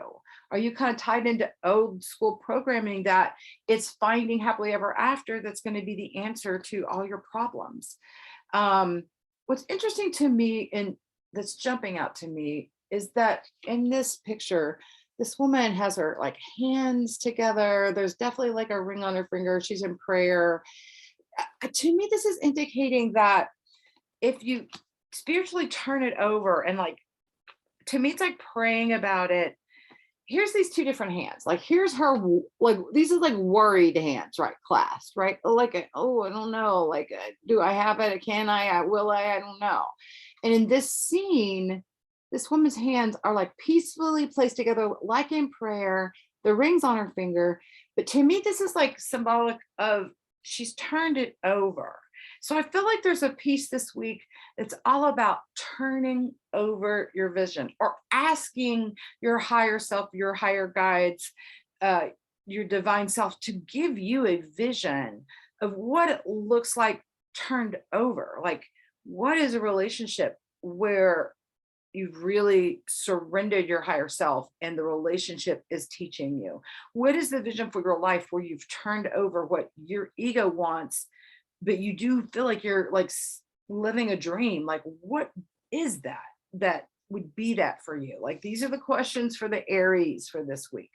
Are you kind of tied into old school programming that it's finding happily ever after that's going to be the answer to all your problems? What's interesting to me, and that's jumping out to me, is that in this picture, this woman has her like hands together. There's definitely like a ring on her finger. She's in prayer. To me, this is indicating that if you spiritually turn it over and like, to me, it's like praying about it. Here's these two different hands. Like, here's her, like, these are like worried hands, right? Clasped, right? Like, oh, I don't know. Like, do I have it? Can I? Will I? I don't know. And in this scene, this woman's hands are like peacefully placed together, like in prayer, the ring's on her finger. But to me, this is like symbolic of she's turned it over. So I feel like there's a piece this week that's all about turning over your vision, or asking your higher self, your higher guides, your divine self to give you a vision of what it looks like turned over. Like, what is a relationship where you've really surrendered your higher self and the relationship is teaching you? What is the vision for your life where you've turned over what your ego wants, but you do feel like you're like living a dream? Like, what is that would be that for you? Like, these are the questions for the Aries for this week.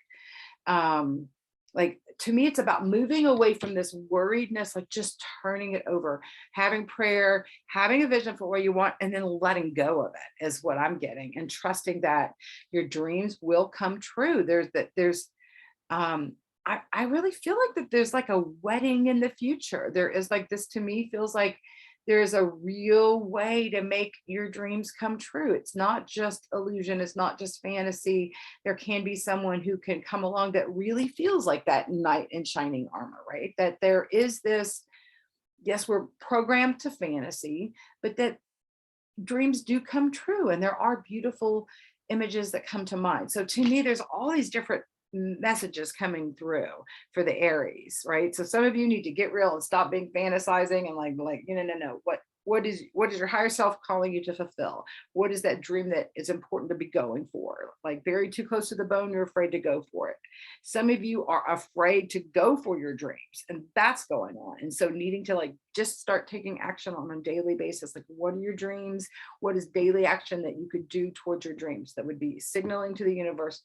Like, to me, it's about moving away from this worriedness, like just turning it over, having prayer, having a vision for what you want, and then letting go of it is what I'm getting, and trusting that your dreams will come true. I really feel like that there's like a wedding in the future. There is like, this to me feels like there's a real way to make your dreams come true. It's not just illusion. It's not just fantasy. There can be someone who can come along that really feels like that knight in shining armor, right? That there is this, yes, we're programmed to fantasy, but that dreams do come true, and there are beautiful images that come to mind. So to me, there's all these different messages coming through for the Aries, right? So some of you need to get real and stop being fantasizing and like, no. What is your higher self calling you to fulfill? What is that dream that is important to be going for? Like buried too close to the bone, you're afraid to go for it. Some of you are afraid to go for your dreams, and that's going on. And so needing to like just start taking action on a daily basis. Like, what are your dreams? What is daily action that you could do towards your dreams that would be signaling to the universe,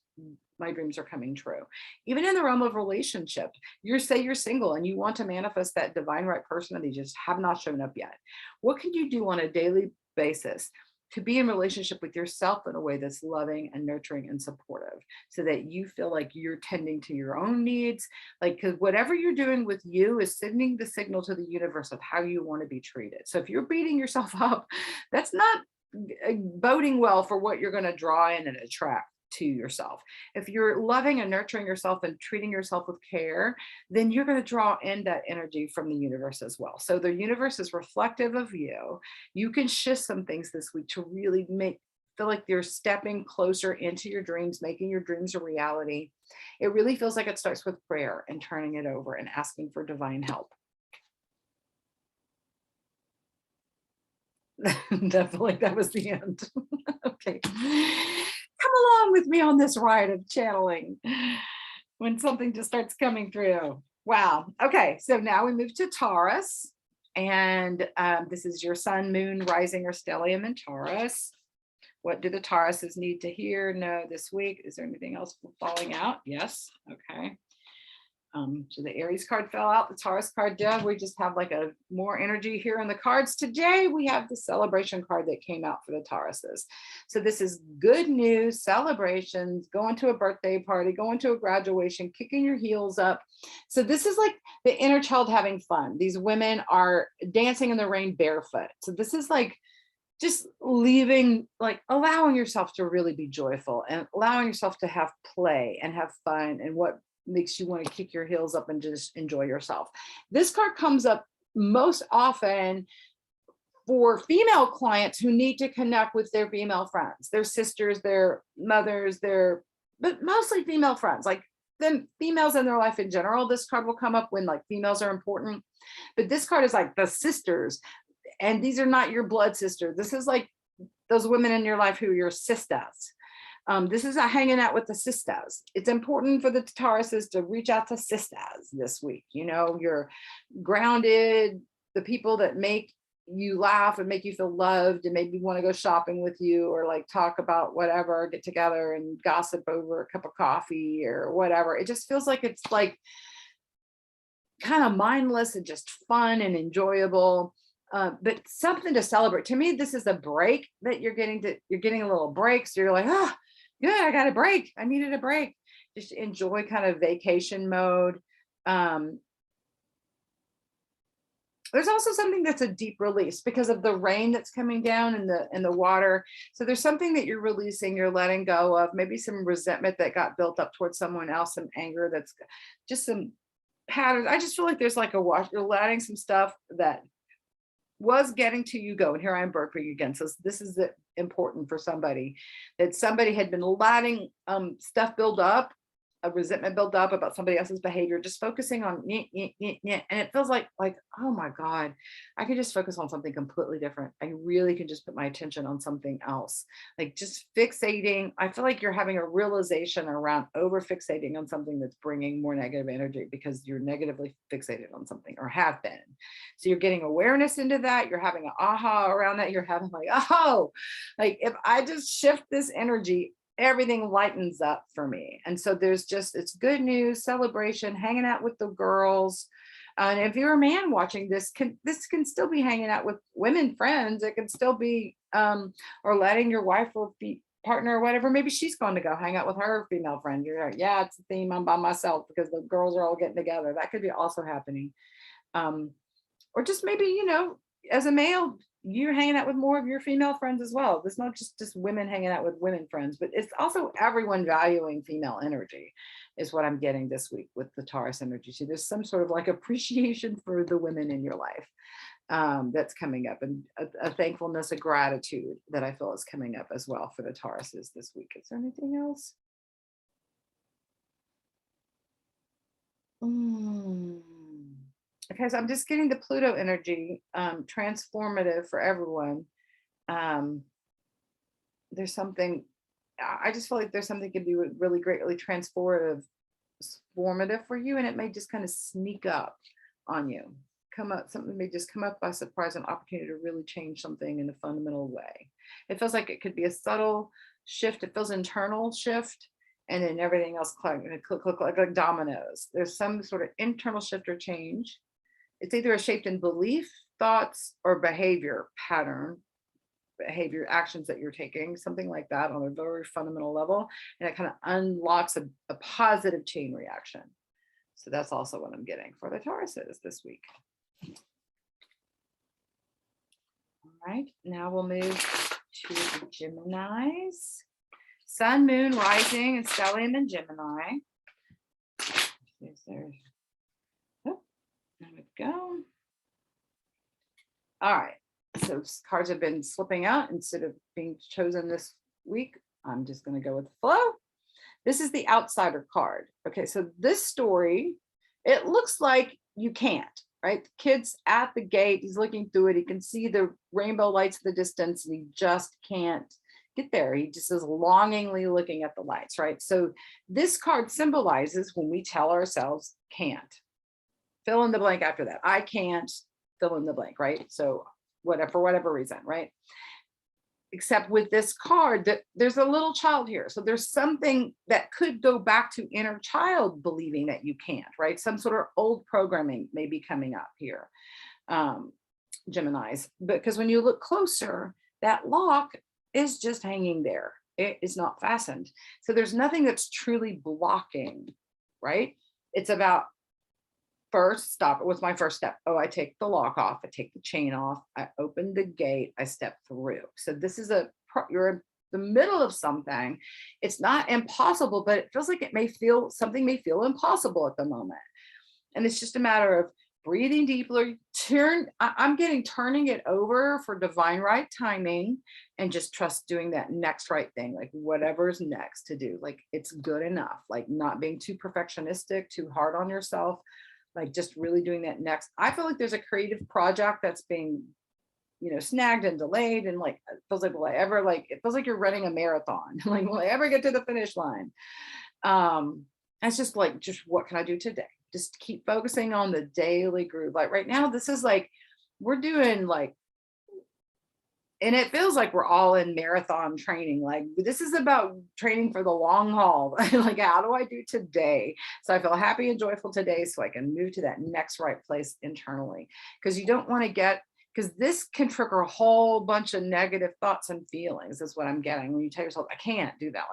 my dreams are coming true? Even in the realm of relationship, say you're single and you want to manifest that divine right person and they just have not shown up yet. What can you do on a daily basis to be in relationship with yourself in a way that's loving and nurturing and supportive, so that you feel like you're tending to your own needs? Like, because whatever you're doing with you is sending the signal to the universe of how you want to be treated. So if you're beating yourself up, that's not boding well for what you're going to draw in and attract to yourself. If you're loving and nurturing yourself and treating yourself with care, then you're going to draw in that energy from the universe as well. So the universe is reflective of you. You can shift some things this week to really feel like you're stepping closer into your dreams, making your dreams a reality. It really feels like it starts with prayer and turning it over and asking for divine help. Definitely, that was the end. Okay. Come along with me on this ride of channeling when something just starts coming through. Wow. Okay. So now we move to Taurus. And this is your sun, moon, rising, or stellium in Taurus. What do the Tauruses need to hear? No, this week. Is there anything else falling out? Yes. Okay. So the Aries card fell out, the Taurus card did. We just have like a more energy here in the cards. Today we have the celebration card that came out for the Tauruses. So this is good news, celebrations, going to a birthday party, going to a graduation, kicking your heels up. So this is like the inner child having fun. These women are dancing in the rain barefoot. So this is like just leaving, like allowing yourself to really be joyful and allowing yourself to have play and have fun, and what makes you want to kick your heels up and just enjoy yourself. This card comes up most often for female clients who need to connect with their female friends, their sisters, their mothers, but mostly female friends, like then females in their life in general. This card will come up when like females are important, but this card is like the sisters, and these are not your blood sister. This is like those women in your life who are your sisters. This is hanging out with the sisters. It's important for the Tauruses to reach out to sisters this week. You know, you're grounded, the people that make you laugh and make you feel loved and maybe want to go shopping with you, or like talk about whatever, get together and gossip over a cup of coffee or whatever. It just feels like it's like kind of mindless and just fun and enjoyable. But something to celebrate. To me, this is a break that you're getting a little break. So you're like, oh, good, I got a break. I needed a break. Just enjoy kind of vacation mode. There's also something that's a deep release because of the rain that's coming down in the water. So there's something that you're releasing, you're letting go of, maybe some resentment that got built up towards someone else, some anger, that's just some patterns. I just feel like there's like a wash, you're letting some stuff that was getting to you go. And here I am burping again. So this is important for somebody, that somebody had been letting stuff build up, a resentment build up about somebody else's behavior, just focusing on and it feels like, oh my God, I could just focus on something completely different. I really can just put my attention on something else. Like just fixating. I feel like you're having a realization around over fixating on something that's bringing more negative energy because you're negatively fixated on something, or have been. So you're getting awareness into that. You're having an aha around that. You're having like, oh, like if I just shift this energy, everything lightens up for me. And so it's good news, celebration, hanging out with the girls. And if you're a man watching this can still be hanging out with women friends. It can still be, or letting your wife or partner or whatever, maybe she's going to go hang out with her female friend. You're like, yeah, it's a theme. I'm by myself because the girls are all getting together. That could be also happening. Or just maybe, as a male, you're hanging out with more of your female friends as well. It's not just women hanging out with women friends, but it's also everyone valuing female energy is what I'm getting this week with the Taurus energy. So there's some sort of like appreciation for the women in your life that's coming up, and a thankfulness, a gratitude that I feel is coming up as well for the Tauruses this week. Is there anything else? Okay, so I'm just getting the Pluto energy, transformative for everyone. There's something, I just feel like there's something could be really great, really transformative, formative for you, and it may just kind of sneak up on you. Come up, something may just come up by surprise, an opportunity to really change something in a fundamental way. It feels like it could be a subtle shift. It feels internal shift, and then everything else click, click, click, like dominoes. There's some sort of internal shift or change. It's either shaped in belief, thoughts, or behavior pattern, behavior actions that you're taking, something like that on a very fundamental level. And it kind of unlocks a positive chain reaction. So that's also what I'm getting for the Tauruses this week. All right, now we'll move to the Geminis. Sun, moon, rising, and stellium in Gemini. There we go. All right, so cards have been slipping out instead of being chosen this week. I'm just going to go with the flow. This is the outsider card. Okay, so this story, it looks like you can't, right? The kid's at the gate, he's looking through it, he can see the rainbow lights in the distance, and he just can't get there. He just is longingly looking at the lights, right? So this card symbolizes when we tell ourselves can't. Fill in the blank after that. I can't, fill in the blank, right? So whatever, for whatever reason, right? Except with this card, that there's a little child here. So there's something that could go back to inner child believing that you can't, right? Some sort of old programming may be coming up here, Geminis. Because when you look closer, that lock is just hanging there. It is not fastened. So there's nothing that's truly blocking, right? It's about first stop. It was my first step. Oh, I take the lock off. I take the chain off. I open the gate. I step through. So this is you're in the middle of something. It's not impossible, but it feels like something may feel impossible at the moment. And it's just a matter of breathing deeply. I'm getting turning it over for divine right timing and just trust doing that next right thing, like whatever's next to do. Like it's good enough, like not being too perfectionistic, too hard on yourself. Like just really doing that next. I feel like there's a creative project that's being, snagged and delayed, and like it feels like it feels like you're running a marathon. Like will I ever get to the finish line? It's just like, just what can I do today? Just keep focusing on the daily groove. Like right now, this is like we're doing like, and it feels like we're all in marathon training. Like this is about training for the long haul. Like, how do I do today? So I feel happy and joyful today so I can move to that next right place internally. Because you don't want to because this can trigger a whole bunch of negative thoughts and feelings is what I'm getting when you tell yourself, I can't do that.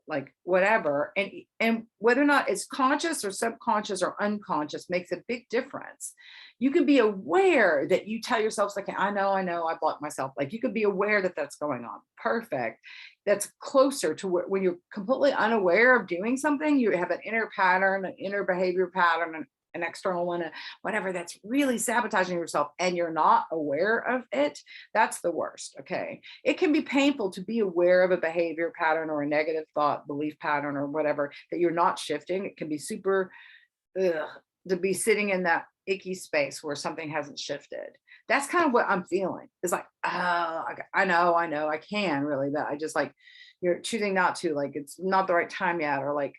Like whatever. And whether or not it's conscious or subconscious or unconscious makes a big difference. You can be aware that you tell yourself, like, I know, I block myself. Like you could be aware that that's going on. Perfect. That's closer to when you're completely unaware of doing something, you have an inner pattern, an inner behavior pattern, an external one, whatever, that's really sabotaging yourself and you're not aware of it. That's the worst. Okay. It can be painful to be aware of a behavior pattern or a negative thought, belief pattern, or whatever that you're not shifting. It can be super to be sitting in that icky space where something hasn't shifted. That's kind of what I'm feeling. It's like, oh, I know, I can really, but I just like, you're choosing not to, like, it's not the right time yet. Or like,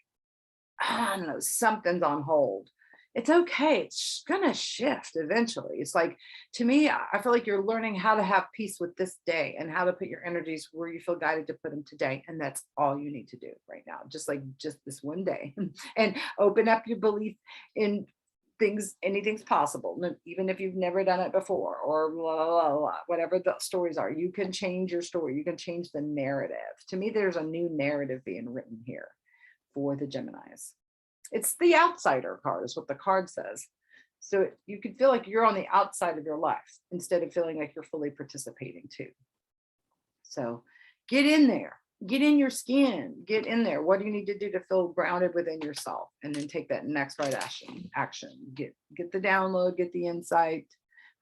I don't know, something's on hold. It's okay. It's gonna shift eventually. It's like, to me, I feel like you're learning how to have peace with this day and how to put your energies where you feel guided to put them today. And that's all you need to do right now. Just this one day and open up your belief in things, anything's possible, even if you've never done it before, or blah, blah, blah, whatever the stories are. You can change your story. You can change the narrative. To me, there's a new narrative being written here for the Geminis. It's the outsider card is what the card says. So you can feel like you're on the outside of your life instead of feeling like you're fully participating too. So get in there, get in your skin, get in there. What do you need to do to feel grounded within yourself? And then take that next right action. Get the download, get the insight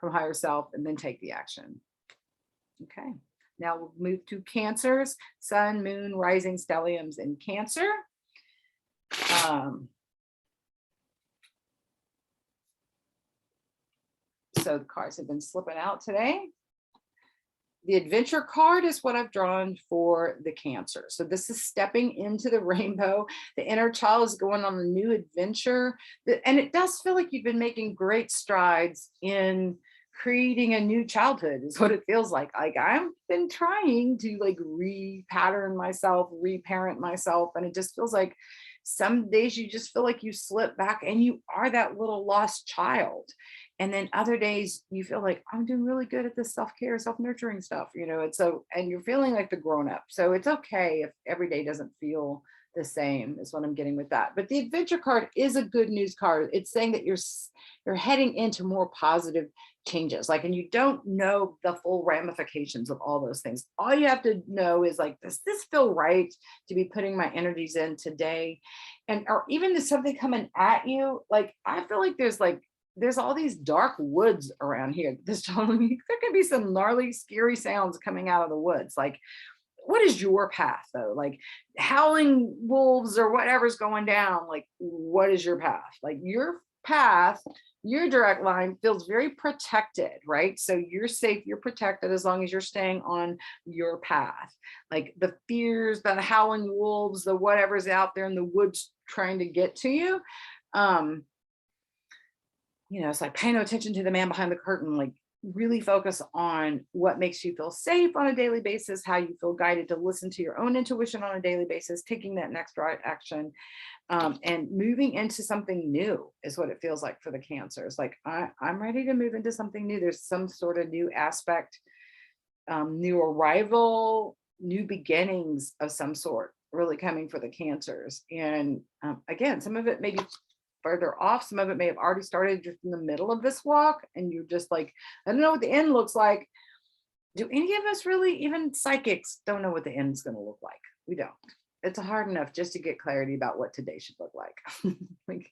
from higher self, and then take the action. Okay. Now we'll move to Cancers, Sun, Moon, Rising, Stelliums in Cancer. So the cards have been slipping out today. The adventure card is what I've drawn for the Cancer. So this is stepping into the rainbow. The inner child is going on a new adventure. And it does feel like you've been making great strides in creating a new childhood is what it feels like. Like I've been trying to like repattern myself, reparent myself. And it just feels like some days you just feel like you slip back and you are that little lost child. And then other days you feel like I'm doing really good at this self-care, self-nurturing stuff, you know, and so, and you're feeling like the grown-up. So it's okay if every day doesn't feel the same is what I'm getting with that. But the adventure card is a good news card. It's saying that you're heading into more positive changes, like, and you don't know the full ramifications of all those things. All you have to know is like, does this feel right to be putting my energies in today? And, or even there's something coming at you. Like, I feel like there's all these dark woods around here. This telling me there can be some gnarly, scary sounds coming out of the woods. Like, what is your path though? Like howling wolves or whatever's going down. Like, what is your path? Like your path, your direct line feels very protected, right? So you're safe, you're protected as long as you're staying on your path. Like the fears, the howling wolves, the whatever's out there in the woods trying to get to you. You know, it's like paying no attention to the man behind the curtain, like really focus on what makes you feel safe on a daily basis, how you feel guided to listen to your own intuition on a daily basis, taking that next right action, and moving into something new is what it feels like for the Cancers. Like I'm ready to move into something new. There's some sort of new aspect, new arrival, new beginnings of some sort really coming for the Cancers. And again, some of it may be further off. Some of it may have already started just in the middle of this walk. And you're just like, I don't know what the end looks like. Do any of us really, even psychics, don't know what the end is going to look like? We don't. It's hard enough just to get clarity about what today should look like. Like,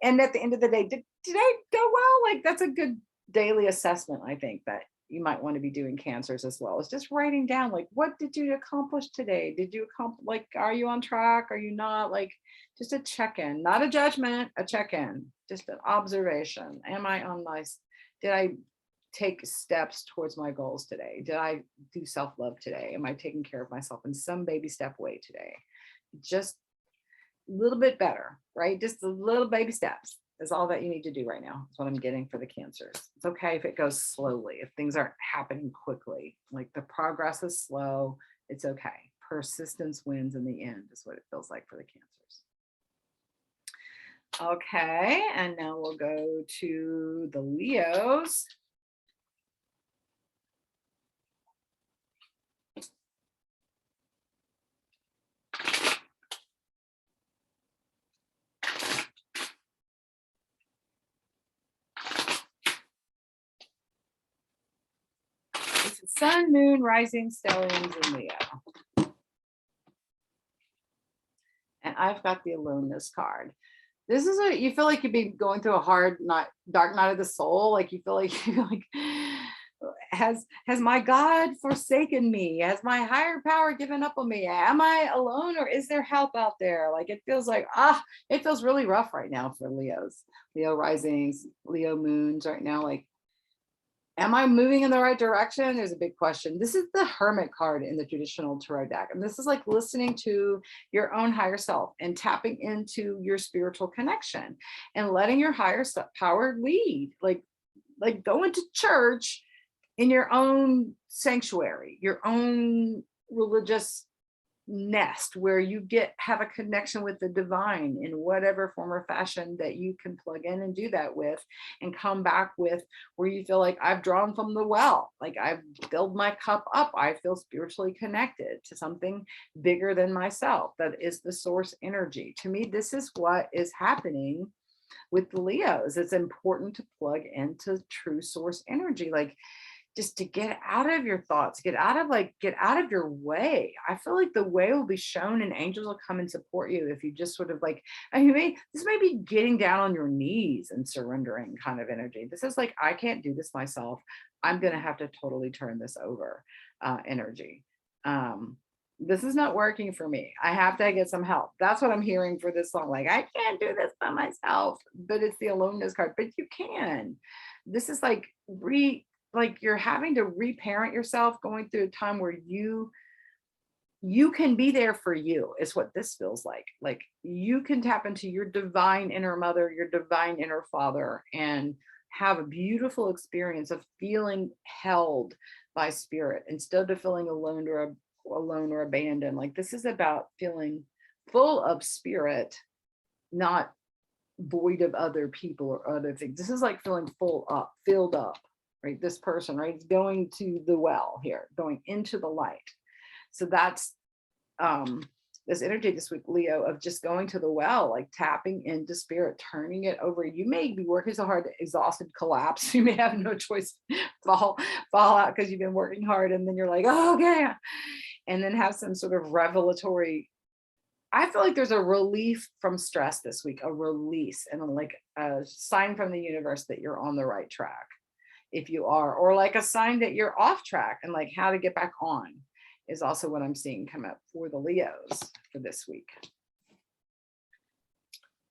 and at the end of the day, did I go well? Like that's a good daily assessment, I think, that you might want to be doing, Cancers, as well. It's just writing down, like, what did you accomplish today? Did you accomplish, like, are you on track? Are you not? Like, just a check-in, not a judgment, a check-in, just an observation. Am I on my, did I take steps towards my goals today? Did I do self-love today? Am I taking care of myself in some baby step way today? Just a little bit better, right? Just a little baby steps is all that you need to do right now. That's what I'm getting for the Cancers. It's okay if it goes slowly, if things aren't happening quickly, like the progress is slow, it's okay. Persistence wins in the end is what it feels like for the Cancers. Okay, and now we'll go to the Leos. This is Sun, Moon, Rising, Stelliums, and Leo. And I've got the Aloneness card. This is you feel like you've been going through a hard night, dark night of the soul. Like you feel like has my God forsaken me? Has my higher power given up on me? Am I alone, or is there help out there? Like it feels like, it feels really rough right now for Leos, Leo risings, Leo moons right now. Like, am I moving in the right direction? There's a big question. This is the Hermit card in the traditional tarot deck. And this is like listening to your own higher self and tapping into your spiritual connection and letting your higher power lead. Like going to church in your own sanctuary, your own religious nest where you have a connection with the divine in whatever form or fashion that you can plug in and do that with, and come back with where you feel like I've drawn from the well, like I've filled my cup up, I feel spiritually connected to something bigger than myself that is the source energy. To me, this is what is happening with the Leos. It's important to plug into true source energy, like just to get out of your thoughts, get out of your way. I feel like the way will be shown and angels will come and support you if you just sort of like, this may be getting down on your knees and surrendering kind of energy. This is like, I can't do this myself. I'm going to have to totally turn this over energy. This is not working for me. I have to get some help. That's what I'm hearing for this song. Like, I can't do this by myself, but it's the aloneness card, but you can. this is like like you're having to reparent yourself, going through a time where you can be there for you, is what this feels like. Like you can tap into your divine inner mother, your divine inner father, and have a beautiful experience of feeling held by spirit instead of feeling alone or abandoned. Like this is about feeling full of spirit, not void of other people or other things. This is like feeling filled up, right? This person, right? It's going to the well here, going into the light. So that's this energy this week, Leo, of just going to the well, like tapping into spirit, turning it over. You may be working so hard, exhausted, collapse. You may have no choice, fall out because you've been working hard, and then you're like, oh, okay, and then have some sort of revelatory. I feel like there's a relief from stress this week, a release, and like a sign from the universe that you're on the right track, if you are, or like a sign that you're off track and like how to get back on is also what I'm seeing come up for the Leos for this week.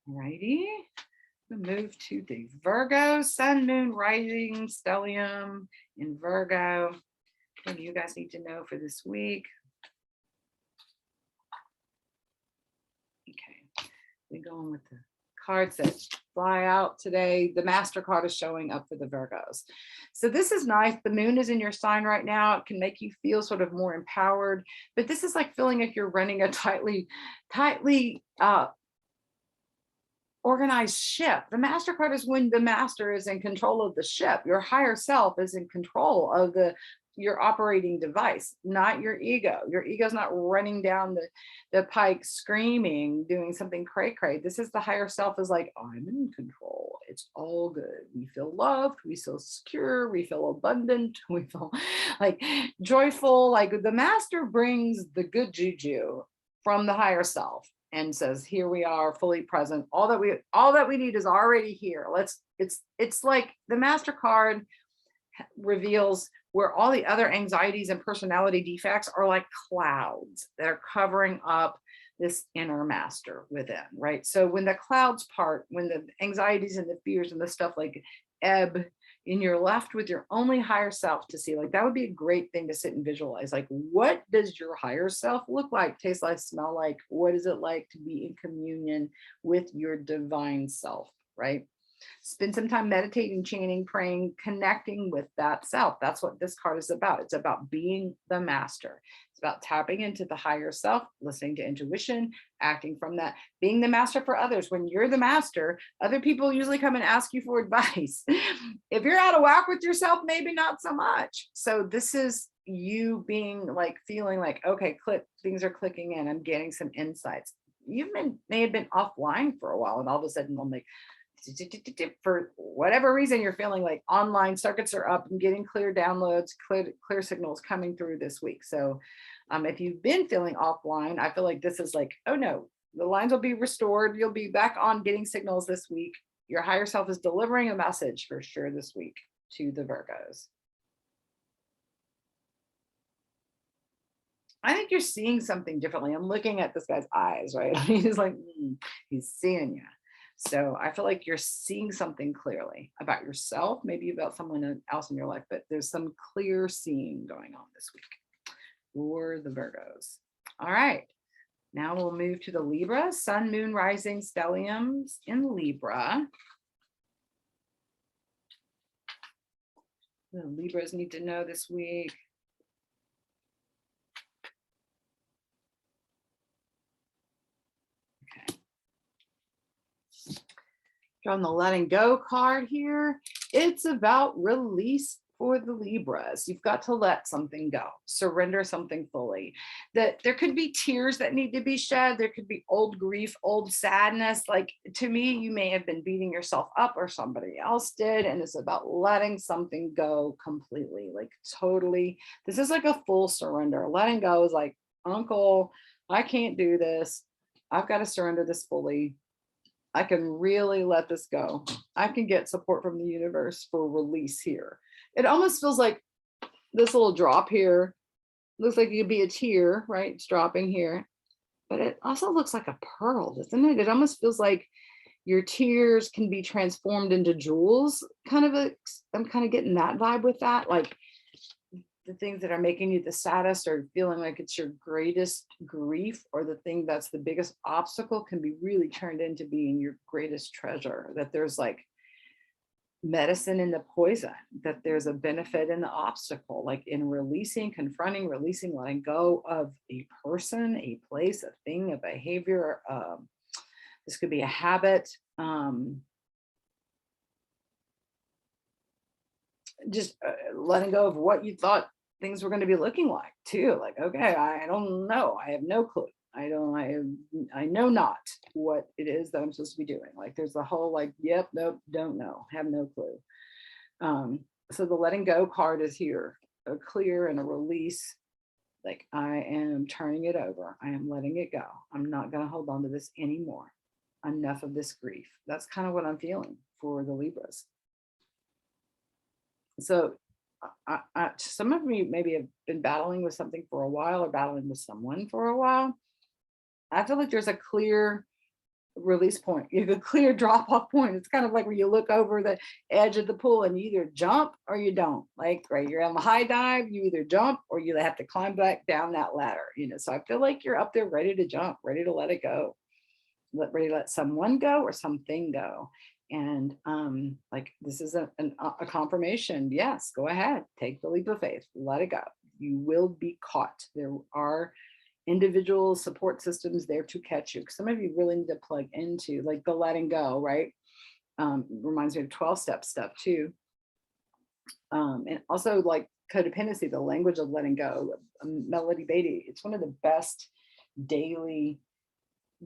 Alrighty, we'll move to the Virgo, Sun, Moon, Rising, Stellium in Virgo. What do you guys need to know for this week? Okay, we're going with the cards that fly out today. The Master card is showing up for the Virgos. So this is nice. The moon is in your sign right now. It can make you feel sort of more empowered, but this is like feeling like you're running a tightly organized ship. The Master card is when the master is in control of the ship. Your higher self is in control of your operating device, not your ego. Your ego's not running down the pike screaming, doing something cray-cray. This is the higher self is like, oh, I'm in control. It's all good. We feel loved. We feel secure. We feel abundant. We feel like joyful. Like the master brings the good juju from the higher self and says, here we are, fully present. All that we need is already here. It's like the Master card reveals where all the other anxieties and personality defects are like clouds that are covering up this inner master within, right? So when the clouds part, when the anxieties and the fears and the stuff like ebb, and you're left with your only higher self to see, like that would be a great thing to sit and visualize. Like, what does your higher self look like, taste like, smell like? What is it like to be in communion with your divine self, right? Spend some time meditating, chanting, praying, connecting with that self. That's what this card is about. It's about being the master. It's about tapping into the higher self, listening to intuition, acting from that, being the master for others. When you're the master, other people usually come and ask you for advice. If you're out of whack with yourself, maybe not so much. So this is you being like, feeling like, okay, things are clicking in. I'm getting some insights. May have been offline for a while, and all of a sudden I'm like, for whatever reason, you're feeling like online circuits are up and getting clear downloads, clear signals coming through this week. So if you've been feeling offline, I feel like this is like, oh no, the lines will be restored. You'll be back on getting signals this week. Your higher self is delivering a message for sure this week to the Virgos. I think you're seeing something differently. I'm looking at this guy's eyes, right? He's like, he's seeing you. So I feel like you're seeing something clearly about yourself, maybe about someone else in your life, but there's some clear seeing going on this week for the Virgos. All right, now we'll move to the Libra, Sun, Moon, Rising, Stelliums in Libra. The Libras need to know this week. On the letting go card here, it's about release for the Libras. You've got to let something go, surrender something fully. That there could be tears that need to be shed. There could be old grief, old sadness. Like to me, you may have been beating yourself up or somebody else did. And it's about letting something go completely, like totally. This is like a full surrender. Letting go is like, uncle, I can't do this. I've got to surrender this fully. I can really let this go. I can get support from the universe for release here. It almost feels like this little drop here looks like it could be a tear, right? It's dropping here, but it also looks like a pearl, doesn't it? It almost feels like Your tears can be transformed into jewels. I'm kind of getting that vibe with that. Like the things that are making you the saddest or feeling like it's your greatest grief, or the thing that's the biggest obstacle, can be really turned into being your greatest treasure. That there's like medicine in the poison, that there's a benefit in the obstacle, like in releasing, confronting, releasing, letting go of a person, a place, a thing, a behavior. This could be a habit. Just letting go of what you thought things were going to be looking like too. Like, okay, I don't know. I have no clue. I know not what it is that I'm supposed to be doing. Like there's the whole like, yep, nope, don't know, have no clue. So the letting go card is here, a clear and a release. Like I am turning it over. I am letting it go. I'm not going to hold on to this anymore. Enough of this grief. That's kind of what I'm feeling for the Libras. So some of you maybe have been battling with something for a while, or battling with someone for a while. I feel like there's a clear release point. You have a clear drop off point. It's kind of like where you look over the edge of the pool and you either jump or you don't. Like, right, you're on the high dive, you either jump or you have to climb back down that ladder. So I feel like you're up there ready to jump, ready to let it go, ready to let someone go or something go. And like this is a confirmation. Yes, go ahead, take the leap of faith, let it go. You will be caught. There are individual support systems there to catch you. Some of you really need to plug into like the letting go, right? Reminds me of 12-step stuff too. And also like codependency, the language of letting go. Melody Beatty, it's one of the best daily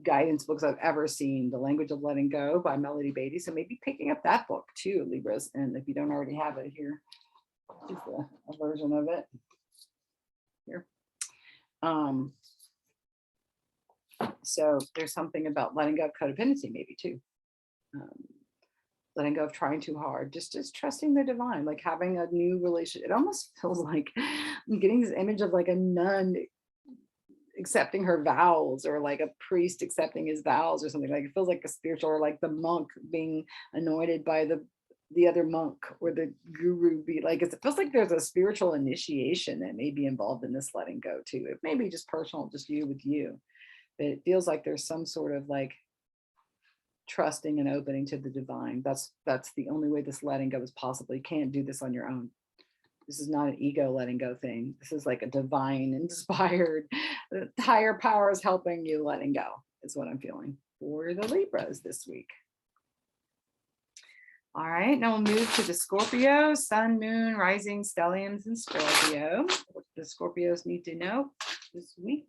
guidance books I've ever seen, The Language of Letting Go by Melody Beatty. So maybe picking up that book too, Libras. And if you don't already have it, here is a version of it here. So there's something about letting go of codependency maybe too. Letting go of trying too hard, just trusting the divine, like having a new relationship. It almost feels like I'm getting this image of like a nun accepting her vows, or like a priest accepting his vows or something. Like it feels like a spiritual, or like the monk being anointed by the other monk, or the guru be like, it feels like there's a spiritual initiation that may be involved in this letting go too. It may be just personal, just you with you, but it feels like there's some sort of like trusting and opening to the divine. That's the only way this letting go is possible. You can't do this on your own. This is not an ego letting go thing. This is like a divine inspired, higher power is helping you letting go, is what I'm feeling for the Libras this week. All right, now we'll move to the Scorpio, Sun, Moon, Rising, Stelliums, and Scorpio. What the Scorpios need to know this week.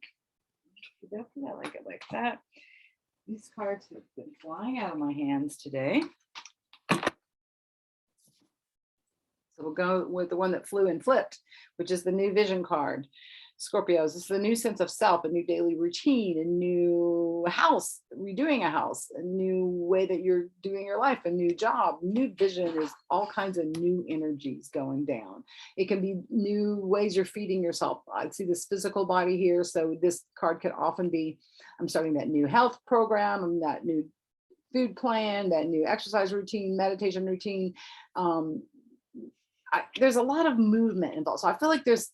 I like it like that. These cards have been flying out of my hands today. So we'll go with the one that flew and flipped, which is the new vision card. Scorpios, this is a new sense of self, a new daily routine, a new house, redoing a house, a new way that you're doing your life, a new job. New vision is all kinds of new energies going down. It can be new ways you're feeding yourself. I see this physical body here. So this card could often be, I'm starting that new health program, that new food plan, that new exercise routine, meditation routine. There's a lot of movement involved. So I feel like there's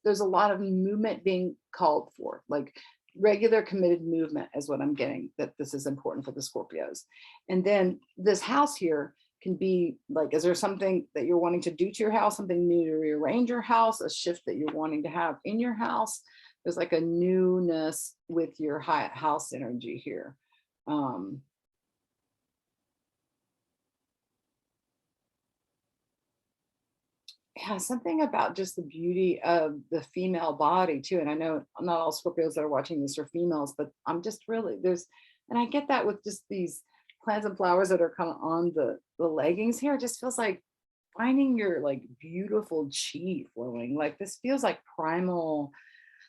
a lot of movement being called for, like regular committed movement is what I'm getting, that this is important for the Scorpios. And then this house here can be like, is there something that you're wanting to do to your house, something new to rearrange your house, a shift that you're wanting to have in your house? There's like a newness with your house energy here. Yeah, something about just the beauty of the female body too. And I know not all Scorpios that are watching this are females, but I'm just really, and I get that with just these plants and flowers that are kind of on the leggings here. It just feels like finding your like beautiful chi flowing. Like this feels like primal,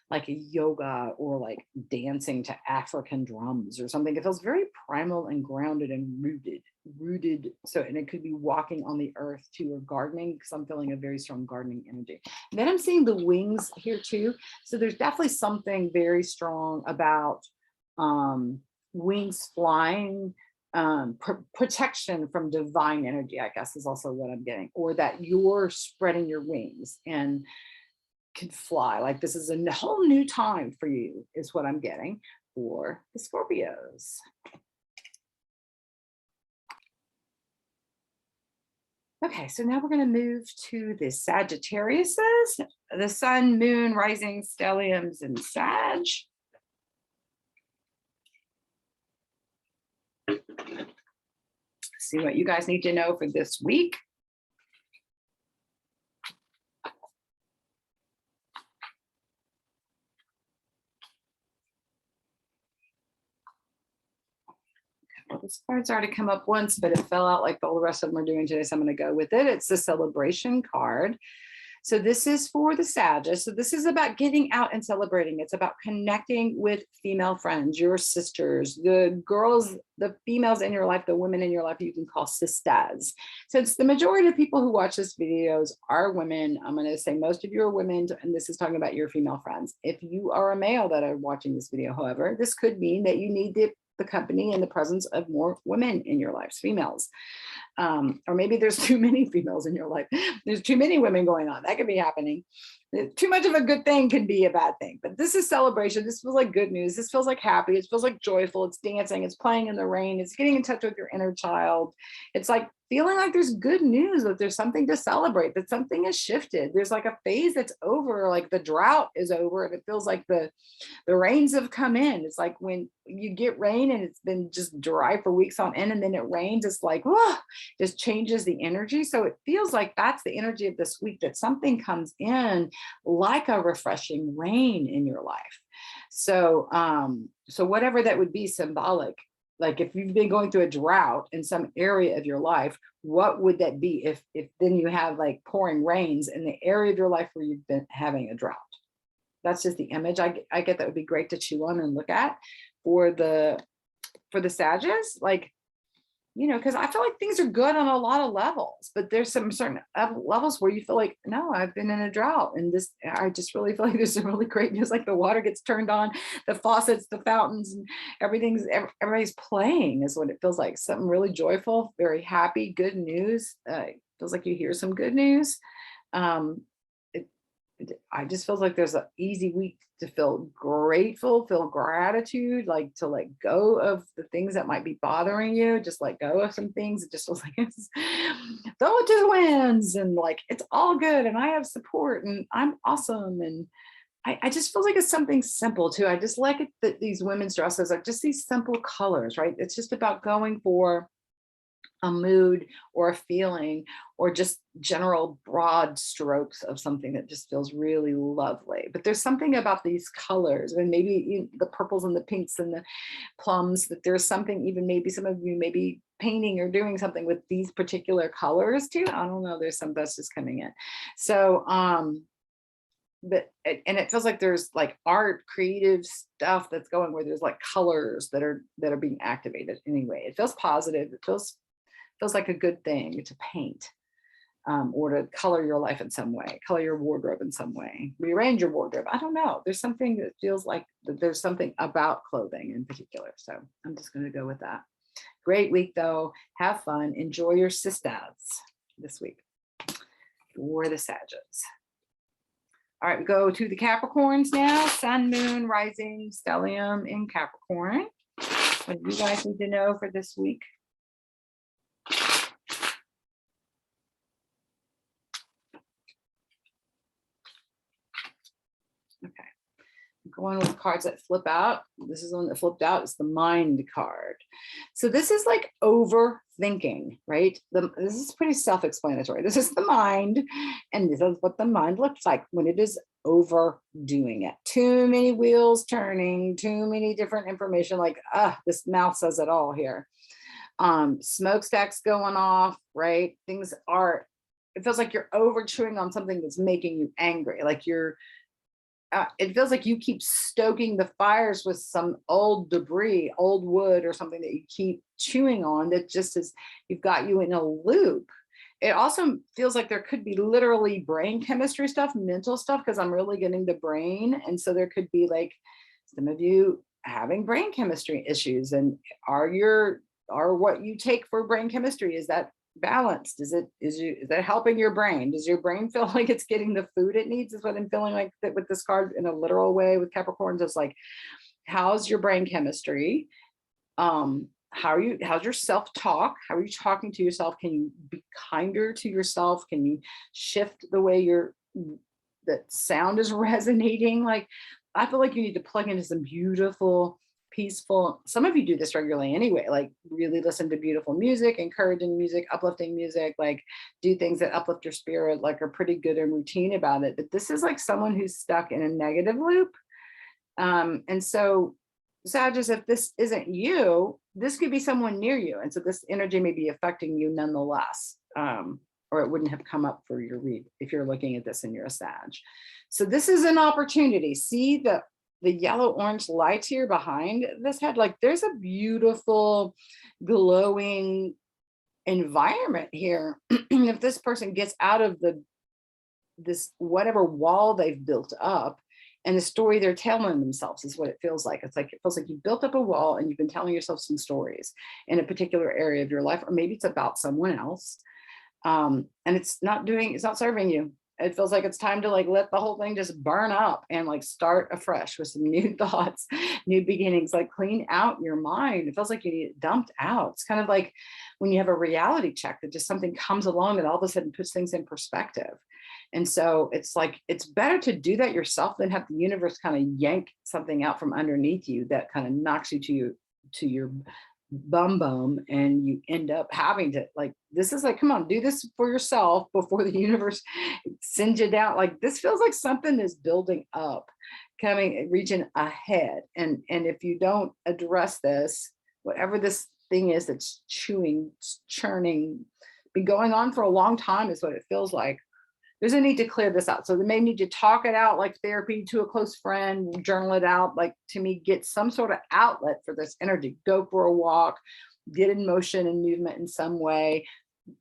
like a yoga, or like dancing to African drums or something. It feels very primal and grounded and rooted. So, and it could be walking on the earth too, or gardening, because I'm feeling a very strong gardening energy. And then I'm seeing the wings here too. So there's definitely something very strong about wings flying, protection from divine energy, I guess, is also what I'm getting, or that you're spreading your wings and can fly. Like this is a whole new time for you, is what I'm getting for the Scorpios. Okay, so now we're going to move to the Sagittariuses, the sun, moon, rising, stelliums, and Sag. See what you guys need to know for this week. Well, this card's already come up once, but it fell out like all the rest of them are doing today, so I'm going to go with it. It's the celebration card. So this is for the Sagittarius. So this is about getting out and celebrating. It's about connecting with female friends, your sisters, the girls, the females in your life, the women in your life you can call sisters. Since the majority of people who watch this videos are women, I'm going to say most of you are women, and this is talking about your female friends. If you are a male that are watching this video, however, this could mean that you need the company and the presence of more women in your lives, females. Or maybe there's too many females in your life. There's too many women going on. That could be happening. Too much of a good thing can be a bad thing, but this is celebration. This feels like good news. This feels like happy. It feels like joyful. It's dancing. It's playing in the rain. It's getting in touch with your inner child. It's like feeling like there's good news, that there's something to celebrate, that something has shifted. There's like a phase that's over, like the drought is over, and it feels like the rains have come in. It's like when you get rain and it's been just dry for weeks on end, and then it rains, it's like, whoa, just changes the energy. So it feels like that's the energy of this week, that something comes in like a refreshing rain in your life. So, so whatever that would be symbolic, like if you've been going through a drought in some area of your life, what would that be if then you have like pouring rains in the area of your life where you've been having a drought? That's just the image I get. That would be great to chew on and look at for the Sagittarius. Like, you know, because I feel like things are good on a lot of levels, but there's some certain levels where you feel like, no, I've been in a drought, and this, I just really feel like there's some really great news. Like the water gets turned on, the faucets, the fountains, and everybody's playing is what it feels like. Something really joyful, very happy, good news. It feels like you hear some good news. I just feels like there's an easy week to feel grateful, feel gratitude, like to let go of the things that might be bothering you, just let go of some things. It just feels like it's throw it to the winds, and like it's all good, and I have support, and I'm awesome. And I just feel like it's something simple too. I just like it that these women's dresses are just these simple colors, right? It's just about going for a mood or a feeling, or just general broad strokes of something that just feels really lovely. But there's something about these colors, and maybe the purples and the pinks and the plums, that there's something, even maybe some of you may be painting or doing something with these particular colors too. I don't know, there's some that's just coming in. So but and it feels like there's like art, creative stuff that's going, where there's like colors that are being activated. Anyway, it feels positive. It feels like a good thing to paint, or to color your life in some way, color your wardrobe in some way, rearrange your wardrobe. I don't know. There's something that feels like that there's something about clothing in particular. So I'm just going to go with that. Great week though. Have fun. Enjoy your sisters this week for the Sagittarius. All right, we go to the Capricorns now. Sun, moon, rising, stellium in Capricorn. What do you guys need to know for this week? Okay, I'm going with cards that flip out. This is the one that flipped out. It's the mind card. So this is like overthinking, right? This is pretty self-explanatory. This is the mind, and this is what the mind looks like when it is overdoing it. Too many wheels turning, too many different information. Like, this mouth says it all here. Smokestacks going off, right? Things are, it feels like you're over chewing on something that's making you angry. Like you're, it feels like you keep stoking the fires with some old debris, old wood or something that you keep chewing on, that just is, you've got you in a loop. It also feels like there could be literally brain chemistry stuff, mental stuff, because I'm really getting the brain. And so there could be like some of you having brain chemistry issues, and are your or what you take for brain chemistry, is that balanced? Is that helping your brain? Does your brain feel like it's getting the food it needs? Is what I'm feeling like that with this card in a literal way with Capricorns. Is like, how's your brain chemistry? How's your self-talk? How are you talking to yourself? Can you be kinder to yourself? Can you shift the way that sound is resonating? Like, I feel like you need to plug into some beautiful, peaceful, some of you do this regularly anyway, like really listen to beautiful music, encouraging music, uplifting music, like do things that uplift your spirit, like are pretty good and routine about it. But this is like someone who's stuck in a negative loop. And so Sagittarius, if this isn't you, this could be someone near you. And so this energy may be affecting you nonetheless, or it wouldn't have come up for your read if you're looking at this and you're a Sag. So this is an opportunity. See the yellow orange lights here behind this head, like there's a beautiful glowing environment here. If this person gets out of this whatever wall they've built up, and the story they're telling themselves is what it feels like. It's like, it feels like you built up a wall and you've been telling yourself some stories in a particular area of your life, or maybe it's about someone else. And it's not serving you. It feels like it's time to like let the whole thing just burn up and like start afresh with some new thoughts, new beginnings, like clean out your mind. It feels like you need it dumped out. It's kind of like when you have a reality check that just something comes along and all of a sudden puts things in perspective. And so it's like, it's better to do that yourself than have the universe kind of yank something out from underneath you that kind of knocks you to your bum, and you end up having to, like, this is like, come on, do this for yourself before the universe sends you down. Like, this feels like something is building up, reaching ahead. And if you don't address this, whatever this thing is that's churning, been going on for a long time is what it feels like. There's a need to clear this out. So they may need to talk it out like therapy to a close friend, journal it out, like to me, get some sort of outlet for this energy. Go for a walk, get in motion and movement in some way.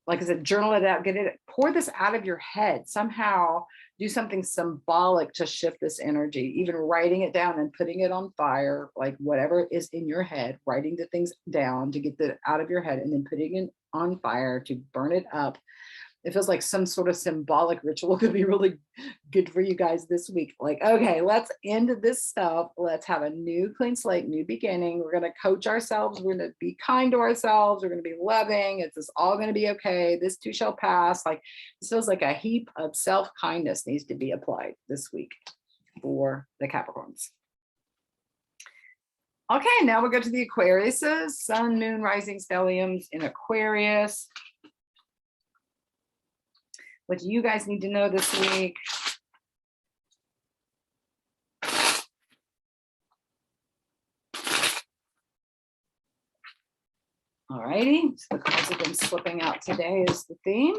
Like I said, journal it out, pour this out of your head. Somehow do something symbolic to shift this energy, even writing it down and putting it on fire, like whatever is in your head, writing the things down to get that out of your head and then putting it on fire to burn it up. It feels like some sort of symbolic ritual could be really good for you guys this week. Like, okay, let's end this stuff. Let's have a new clean slate, new beginning. We're going to coach ourselves. We're going to be kind to ourselves. We're going to be loving. It's all going to be okay. This too shall pass. Like, this feels like a heap of self-kindness needs to be applied this week for the Capricorns. Okay, now we'll go to the Aquariuses. Sun, moon, rising, stelliums in Aquarius. What do you guys need to know this week? All righty, so the cards have been slipping out today is the theme.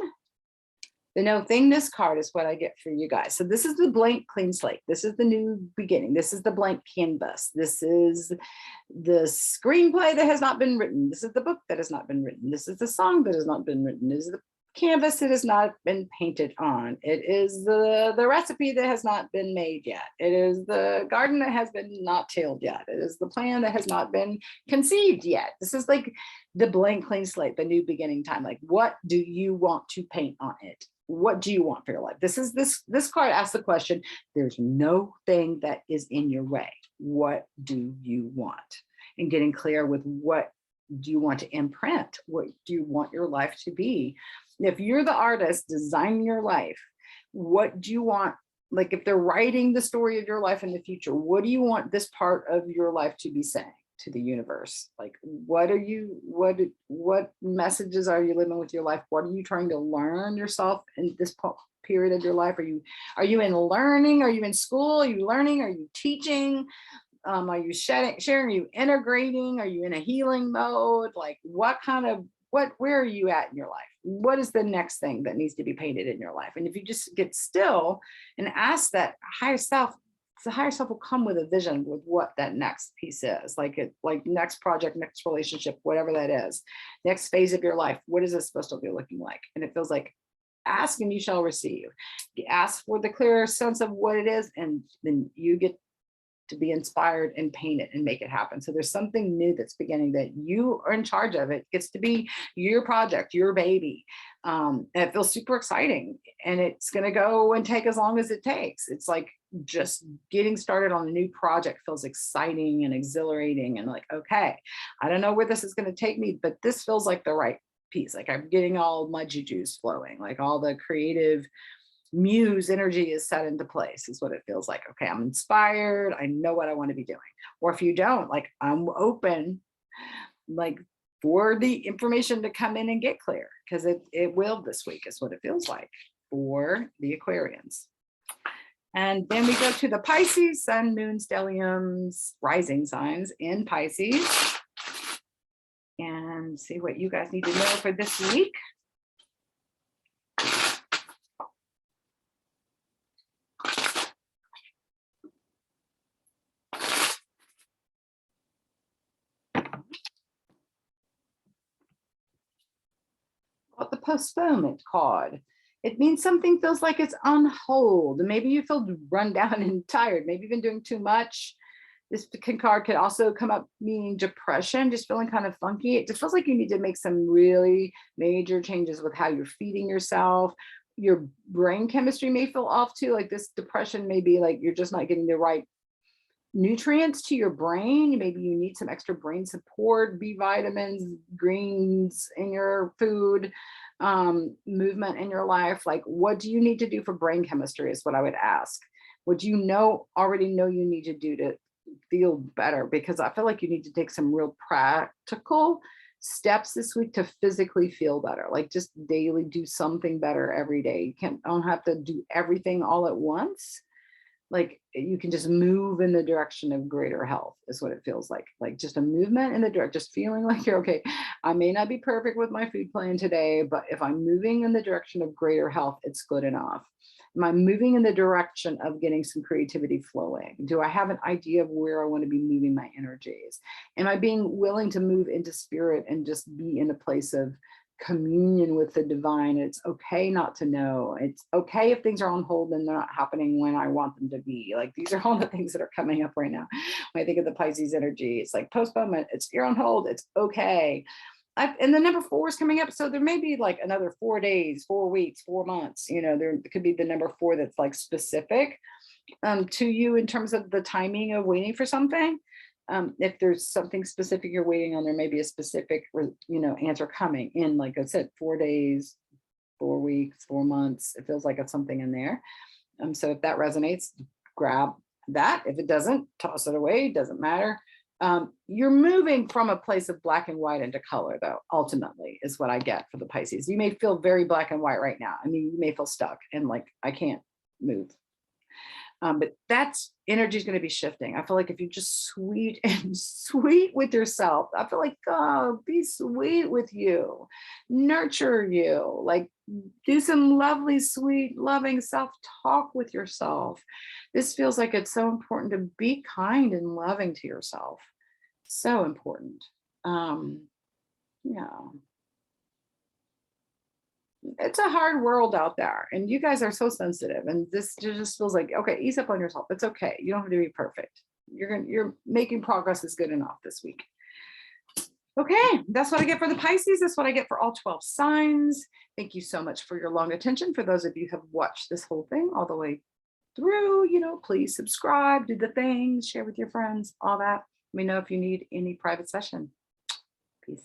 The no thingness card is what I get for you guys. So this is the blank clean slate. This is the new beginning. This is the blank canvas. This is the screenplay that has not been written. This is the book that has not been written. This is the song that has not been written. This is the canvas that has not been painted on. It is the recipe that has not been made yet. It is the garden that has been not tilled yet. It is the plan that has not been conceived yet. This is like the blank clean slate, the new beginning time. Like, what do you want to paint on it? What do you want for your life? This card asks the question, there's no thing that is in your way. What do you want? And getting clear with what do you want to imprint? What do you want your life to be? If you're the artist designing your life, what do you want? Like, if they're writing the story of your life in the future, what do you want this part of your life to be saying to the universe? Like, what messages are you living with your life? What are you trying to learn yourself in this period of your life? Are you in learning? Are you in school? Are you learning? Are you teaching? Are you sharing? Are you integrating? Are you in a healing mode? Like, where are you at in your life? What is the next thing that needs to be painted in your life? And if you just get still and ask that higher self, the higher self will come with a vision with what that next piece is. Like next project, next relationship, whatever that is, next phase of your life. What is this supposed to be looking like? And it feels like ask and you shall receive. You ask for the clearer sense of what it is, and then you get to be inspired and paint it and make it happen. So there's something new that's beginning that you are in charge of. It gets to be your project, your baby. And it feels super exciting, and it's going to go and take as long as it takes. It's like just getting started on a new project feels exciting and exhilarating, and like, okay, I don't know where this is going to take me, but this feels like the right piece. Like I'm getting all my juju's flowing, like all the creative muse energy is set into place, is what it feels like. Okay, I'm inspired. I know what I want to be doing. Or if you don't, like, I'm open, like, for the information to come in and get clear, because it will this week, is what it feels like for the Aquarians. And then we go to the Pisces, Sun, Moon, Stelliums, rising signs in Pisces, and see what you guys need to know for this week. Got the postponement card. It means something feels like it's on hold. Maybe you feel run down and tired. Maybe you've been doing too much. This card could also come up meaning depression, just feeling kind of funky. It just feels like you need to make some really major changes with how you're feeding yourself. Your brain chemistry may feel off too. Like this depression may be like you're just not getting the right nutrients to your brain. Maybe you need some extra brain support, B vitamins, greens in your food, movement in your life. Like, what do you need to do for brain chemistry is what I would ask. What do you already know you need to do to feel better? Because I feel like you need to take some real practical steps this week to physically feel better. Like just daily do something better every day. You don't have to do everything all at once. Like you can just move in the direction of greater health is what it feels like just a movement in the direction, just feeling like you're okay. I may not be perfect with my food plan today, but if I'm moving in the direction of greater health, it's good enough. Am I moving in the direction of getting some creativity flowing? Do I have an idea of where I want to be moving my energies? Am I being willing to move into spirit and just be in a place of communion with the divine? It's okay not to know. It's okay if things are on hold and they're not happening when I want them to be. Like these are all the things that are coming up right now. When I think of the Pisces energy, it's like postponement. It's you're on hold. It's okay. And the number 4 is coming up. So there may be like another 4 days, 4 weeks, 4 months, there could be the number 4 that's like specific to you in terms of the timing of waiting for something. If there's something specific you're waiting on, there may be a specific, answer coming in, like I said, 4 days, 4 weeks, 4 months. It feels like it's something in there. So if that resonates, grab that. If it doesn't, toss it away. Doesn't matter. You're moving from a place of black and white into color, though, ultimately, is what I get for the Pisces. You may feel very black and white right now. I mean, you may feel stuck and like, I can't move. But that's energy is going to be shifting. I feel like if you're just sweet and sweet with yourself, I feel like, oh, be sweet with you, nurture you, like do some lovely, sweet, loving self-talk with yourself. This feels like it's so important to be kind and loving to yourself. So important. Yeah. It's a hard world out there, and you guys are so sensitive, and this just feels like, okay, ease up on yourself. It's okay. You don't have to be perfect. You're making progress is good enough this week. Okay, that's what I get for the Pisces. That's what I get for all 12 signs. Thank you so much for your long attention. For those of you who have watched this whole thing all the way through, please subscribe, do the things, share with your friends, all that. Let me know if you need any private session. Peace.